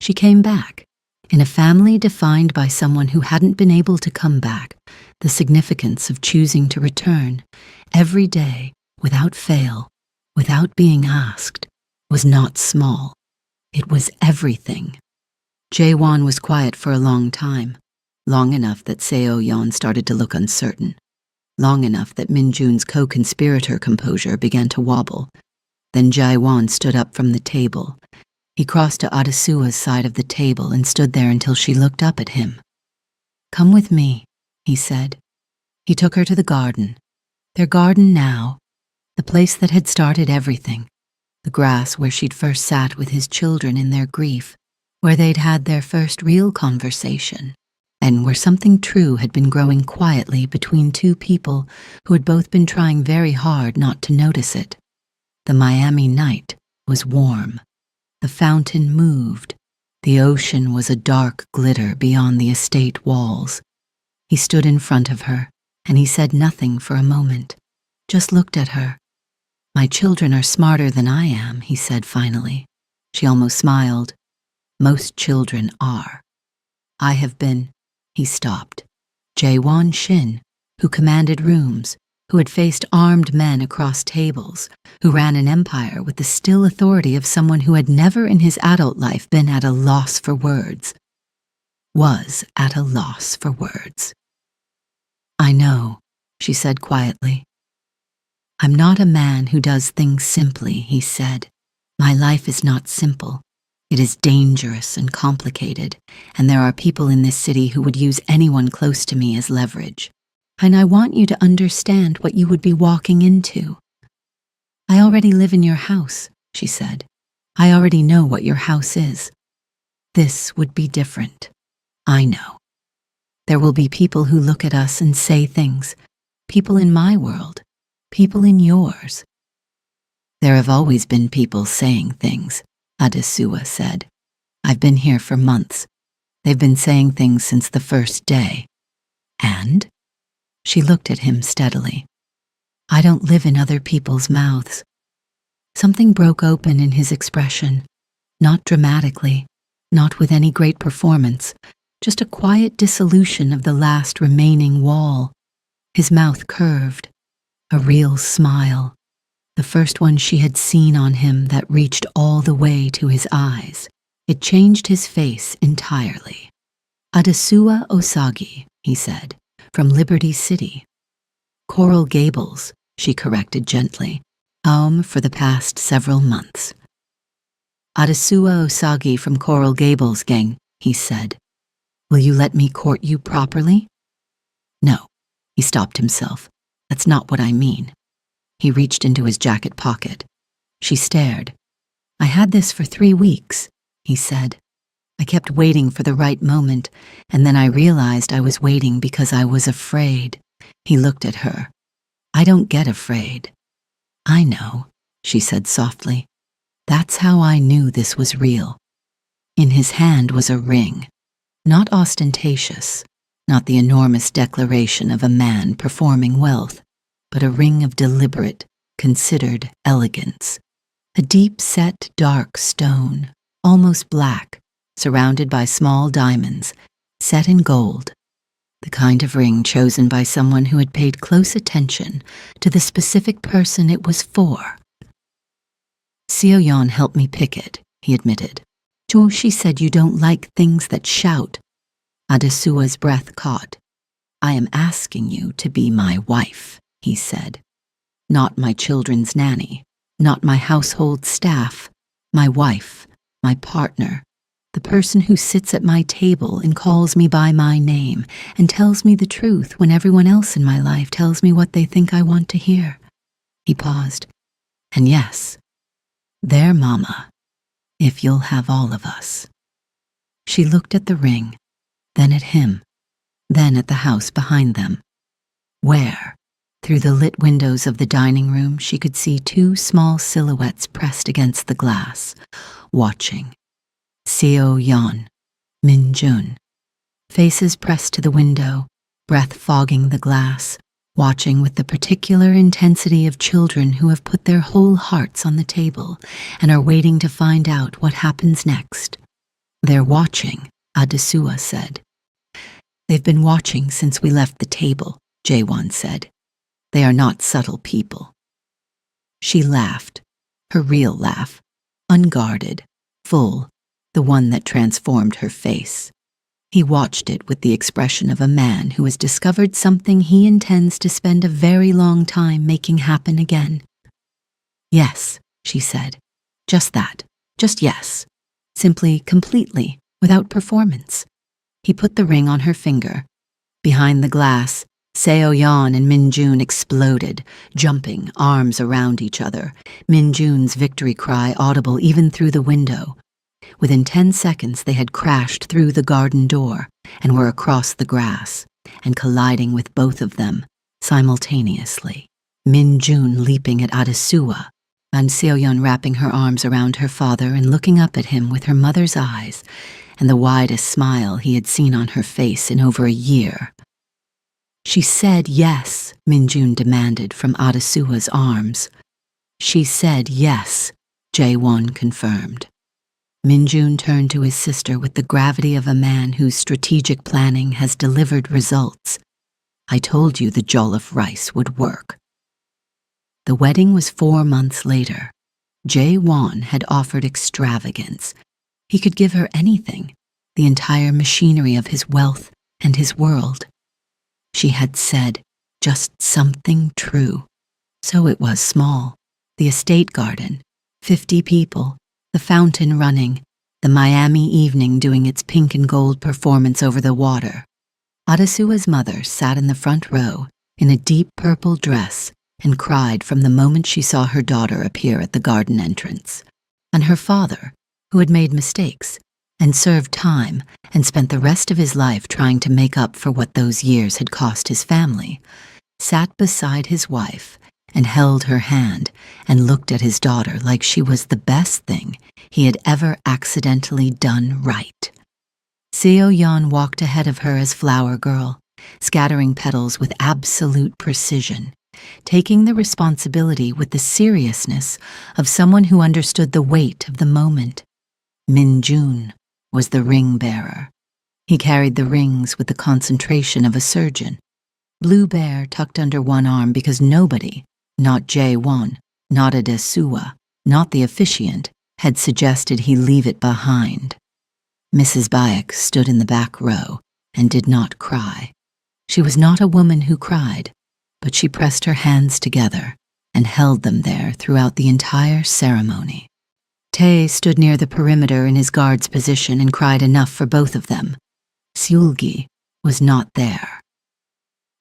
She came back. In a family defined by someone who hadn't been able to come back, the significance of choosing to return every day, without fail, without being asked, was not small. It was everything. Jae-won was quiet for a long time, long enough that Seo-yeon started to look uncertain, long enough that Min-jun's co-conspirator composure began to wobble. Then Jae-won stood up from the table. He crossed to Adesua's side of the table and stood there until she looked up at him. "Come with me," he said. He took her to the garden. Their garden now, the place that had started everything, the grass where she'd first sat with his children in their grief, where they'd had their first real conversation, and where something true had been growing quietly between two people who had both been trying very hard not to notice it. The Miami night was warm. The fountain moved. The ocean was a dark glitter beyond the estate walls. He stood in front of her, and he said nothing for a moment, just looked at her. "My children are smarter than I am," he said finally. She almost smiled. "Most children are. I have been—" He stopped. Jae-won Shin, who commanded rooms, who had faced armed men across tables, who ran an empire with the still authority of someone who had never in his adult life been at a loss for words, was at a loss for words. "I know," she said quietly. "I'm not a man who does things simply," he said. "My life is not simple. It is dangerous and complicated, and there are people in this city who would use anyone close to me as leverage. And I want you to understand what you would be walking into." "I already live in your house," she said. "I already know what your house is. This would be different. I know. There will be people who look at us and say things, people in my world, people in yours." "There have always been people saying things," Adesua said. "I've been here for months. They've been saying things since the first day." "And?" She looked at him steadily. "I don't live in other people's mouths." Something broke open in his expression, not dramatically, not with any great performance, just a quiet dissolution of the last remaining wall. His mouth curved, a real smile, the first one she had seen on him that reached all the way to his eyes. It changed his face entirely. "Adesua Osagi," he said, "from Liberty City." "Coral Gables," she corrected gently, "home for the past several months." "Adesua Osagi from Coral Gables, gang," he said. "Will you let me court you properly?" "No," he stopped himself. "That's not what I mean." He reached into his jacket pocket. She stared. "I had this for 3 weeks," he said. "I kept waiting for the right moment, and then I realized I was waiting because I was afraid." He looked at her. "I don't get afraid." "I know," she said softly. "That's how I knew this was real." In his hand was a ring, not ostentatious, not the enormous declaration of a man performing wealth, but a ring of deliberate, considered elegance. A deep-set dark stone, almost black, surrounded by small diamonds, set in gold. The kind of ring chosen by someone who had paid close attention to the specific person it was for. "Seo-yeon helped me pick it," he admitted. "She said you don't like things that shout." Adesua's breath caught. "I am asking you to be my wife," he said. "Not my children's nanny, not my household staff, my wife, my partner, the person who sits at my table and calls me by my name and tells me the truth when everyone else in my life tells me what they think I want to hear." He paused. "And yes, their mama, if you'll have all of us." She looked at the ring, then at him, then at the house behind them, where, through the lit windows of the dining room, she could see 2 small silhouettes pressed against the glass, watching. Seo-yeon, Min-jun, faces pressed to the window, breath fogging the glass, watching with the particular intensity of children who have put their whole hearts on the table and are waiting to find out what happens next. "They're watching," Adesua said. "They've been watching since we left the table," Jaewon said. "They are not subtle people." She laughed, her real laugh, unguarded, full, the one that transformed her face. He watched it with the expression of a man who has discovered something he intends to spend a very long time making happen again. "Yes," she said. "Just that. Just yes. Simply, completely, without performance." He put the ring on her finger. Behind the glass, Seo-yeon and Min-jun exploded, jumping, arms around each other, Min-jun's victory cry audible even through the window. Within 10 seconds they had crashed through the garden door and were across the grass, and colliding with both of them, simultaneously. Min-jun leaping at Adesua, and Seo-yeon wrapping her arms around her father and looking up at him with her mother's eyes and the widest smile he had seen on her face in over a year. "She said yes," Min-jun demanded from Adesua's arms. "She said yes," Jaewon confirmed. Min-jun turned to his sister with the gravity of a man whose strategic planning has delivered results. "I told you the jollof rice would work." The wedding was 4 months later. Jaewon had offered extravagance. He could give her anything, the entire machinery of his wealth and his world. She had said, just something true. So it was small. The estate garden, 50 people, the fountain running, the Miami evening doing its pink and gold performance over the water. Adesua's mother sat in the front row in a deep purple dress and cried from the moment she saw her daughter appear at the garden entrance. And her father, who had made mistakes and served time and spent the rest of his life trying to make up for what those years had cost his family, sat beside his wife and held her hand and looked at his daughter like she was the best thing he had ever accidentally done right. Seo-yeon walked ahead of her as flower girl, scattering petals with absolute precision, taking the responsibility with the seriousness of someone who understood the weight of the moment. Min-jun was the ring bearer. He carried the rings with the concentration of a surgeon, Blue Bear tucked under one arm because nobody, not Jaewon, Nada de Sua, not the officiant, had suggested he leave it behind. Mrs. Bayek stood in the back row and did not cry. She was not a woman who cried, but she pressed her hands together and held them there throughout the entire ceremony. Tay stood near the perimeter in his guard's position and cried enough for both of them. Siulgi was not there.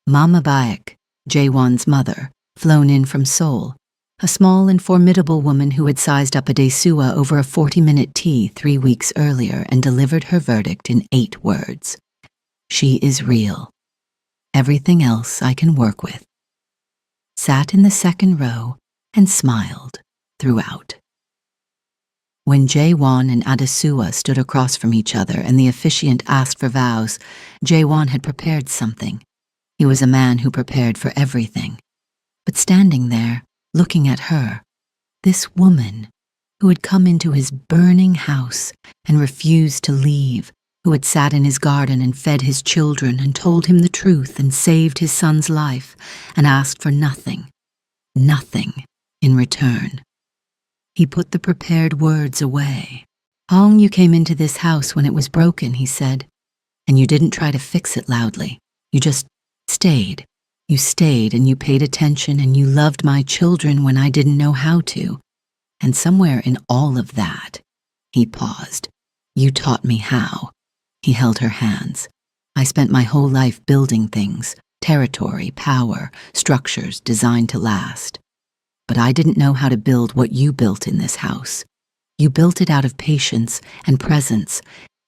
Mama Bayek, Jaewon's mother, flown in from Seoul, a small and formidable woman who had sized up a Daesua over a 40-minute tea 3 weeks earlier and delivered her verdict in 8 words. She is real. Everything else I can work with. Sat in the second row and smiled throughout. When Jaewon and Adesua stood across from each other and the officiant asked for vows, Jaewon had prepared something. He was a man who prepared for everything. But standing there, looking at her, this woman who had come into his burning house and refused to leave, who had sat in his garden and fed his children and told him the truth and saved his son's life and asked for nothing in return. He put the prepared words away. Hong, you came into this house when it was broken, he said, and you didn't try to fix it loudly. You just stayed. You stayed and you paid attention and you loved my children when I didn't know how to. And somewhere in all of that, he paused. You taught me how. He held her hands. I spent my whole life building things, territory, power, structures designed to last. But I didn't know how to build what you built in this house. You built it out of patience and presence,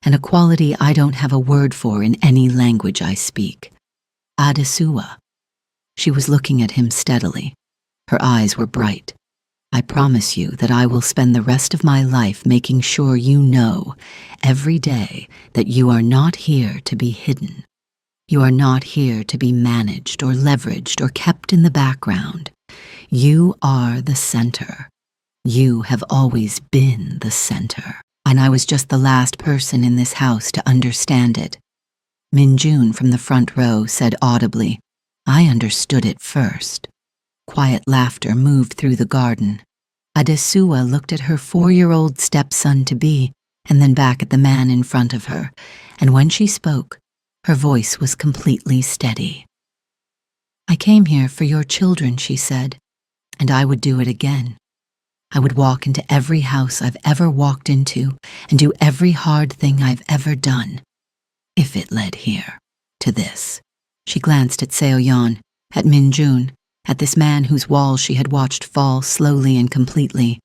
and a quality I don't have a word for in any language I speak. Adesua. She was looking at him steadily. Her eyes were bright. I promise you that I will spend the rest of my life making sure you know every day that you are not here to be hidden. You are not here to be managed or leveraged or kept in the background. You are the center. You have always been the center. And I was just the last person in this house to understand it. Minjun from the front row said audibly, I understood it first. Quiet laughter moved through the garden. Adesua looked at her 4-year-old stepson-to-be and then back at the man in front of her, and when she spoke, her voice was completely steady. I came here for your children, she said, and I would do it again. I would walk into every house I've ever walked into and do every hard thing I've ever done, if it led here, to this. She glanced at Seoyeon, at Minjun, at this man whose walls she had watched fall slowly and completely.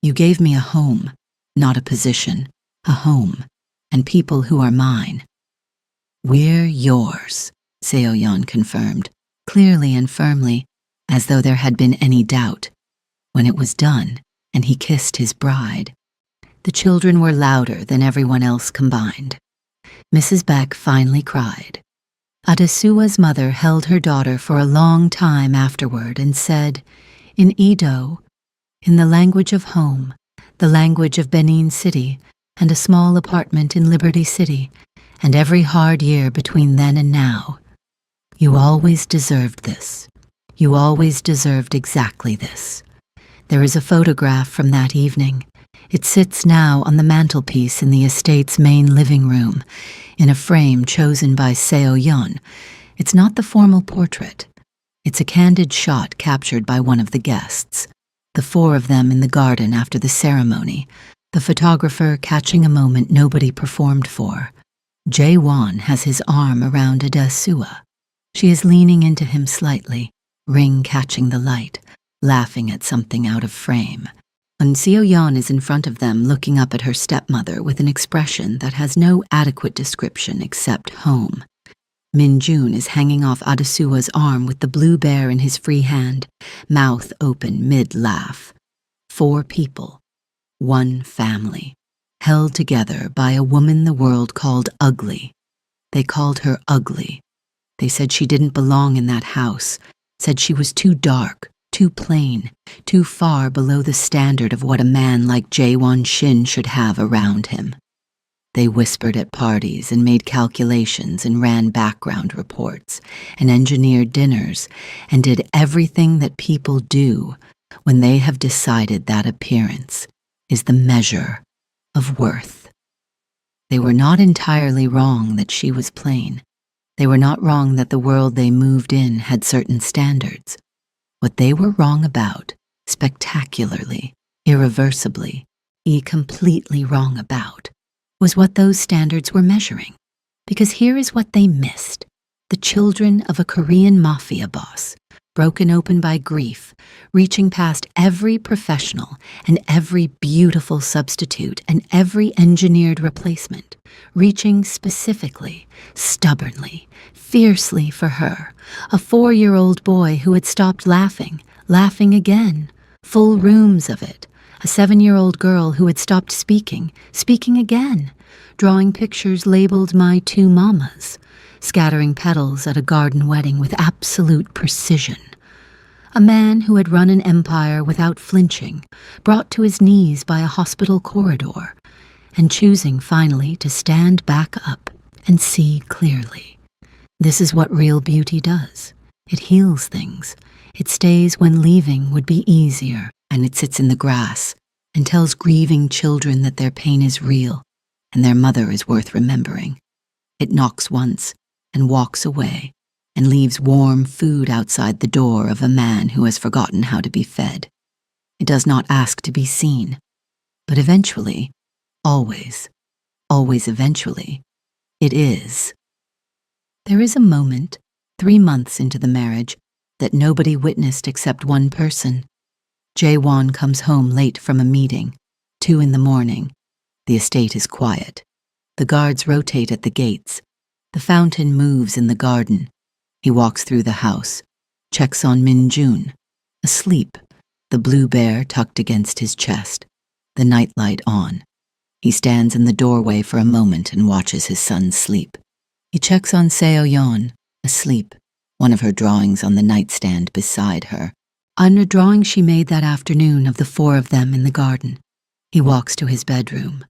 You gave me a home, not a position, a home, and people who are mine. We're yours, Seoyeon confirmed, clearly and firmly, as though there had been any doubt. When it was done, and he kissed his bride, the children were louder than everyone else combined. Mrs. Beck finally cried. Adesua's mother held her daughter for a long time afterward and said, in Edo, in the language of home, the language of Benin City, and a small apartment in Liberty City, and every hard year between then and now, you always deserved this. You always deserved exactly this. There is a photograph from that evening. It sits now on the mantelpiece in the estate's main living room, in a frame chosen by Seoyeon. It's not the formal portrait. It's a candid shot captured by one of the guests, the 4 of them in the garden after the ceremony, the photographer catching a moment nobody performed for. Jaewon has his arm around Adesua. She is leaning into him slightly, ring catching the light, laughing at something out of frame. And Seoyeon is in front of them looking up at her stepmother with an expression that has no adequate description except home. Minjun is hanging off Adesua's arm with the blue bear in his free hand, mouth open mid-laugh. 4 people, 1 family, held together by a woman the world called ugly. They called her ugly. They said she didn't belong in that house, said she was too dark, too plain, too far below the standard of what a man like Jaewon Shin should have around him. They whispered at parties and made calculations and ran background reports and engineered dinners and did everything that people do when they have decided that appearance is the measure of worth. They were not entirely wrong that she was plain. They were not wrong that the world they moved in had certain standards. What they were wrong about, spectacularly, irreversibly, completely wrong about, was what those standards were measuring. Because here is what they missed. The children of a Korean mafia boss, broken open by grief, reaching past every professional and every beautiful substitute and every engineered replacement, reaching specifically, stubbornly, fiercely for her, a 4-year-old boy who had stopped laughing, laughing again, full rooms of it, a 7-year-old girl who had stopped speaking, speaking again, drawing pictures labeled "My Two Mamas," scattering petals at a garden wedding with absolute precision. A man who had run an empire without flinching, brought to his knees by a hospital corridor, and choosing finally to stand back up and see clearly. This is what real beauty does. It heals things. It stays when leaving would be easier, and it sits in the grass and tells grieving children that their pain is real and their mother is worth remembering. It knocks once and walks away and leaves warm food outside the door of a man who has forgotten how to be fed. It does not ask to be seen, but eventually, always eventually, it is. There is a moment, 3 months into the marriage, that nobody witnessed except one person. Jae-won comes home late from a meeting, 2 in the morning. The estate is quiet. The guards rotate at the gates. The fountain moves in the garden. He walks through the house, checks on Min-jun, asleep, the blue bear tucked against his chest, the nightlight on. He stands in the doorway for a moment and watches his son sleep. He checks on Seo-yeon, asleep, one of her drawings on the nightstand beside her, on a drawing she made that afternoon of the 4 of them in the garden. He walks to his bedroom.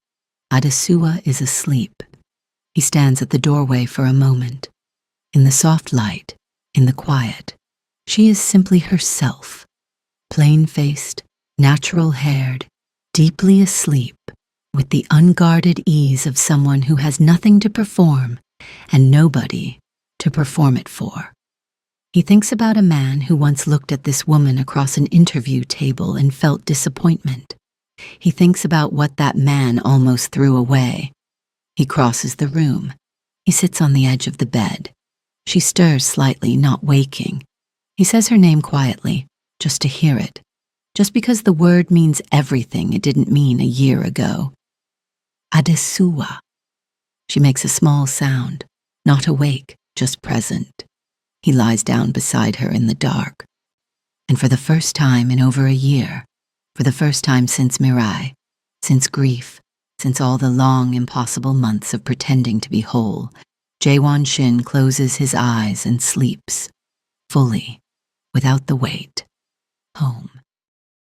Adesua is asleep. He stands at the doorway for a moment. In the soft light, in the quiet, she is simply herself, plain-faced, natural-haired, deeply asleep, with the unguarded ease of someone who has nothing to perform and nobody to perform it for. He thinks about a man who once looked at this woman across an interview table and felt disappointment. He thinks about what that man almost threw away. He crosses the room. He sits on the edge of the bed. She stirs slightly, not waking. He says her name quietly, just to hear it. Just because the word means everything it didn't mean a year ago. Adesua. She makes a small sound, not awake, just present. He lies down beside her in the dark. And for the first time in over a year, for the first time since Mirai, since grief, since all the long, impossible months of pretending to be whole, Jae-won Shin closes his eyes and sleeps, fully, without the weight, home.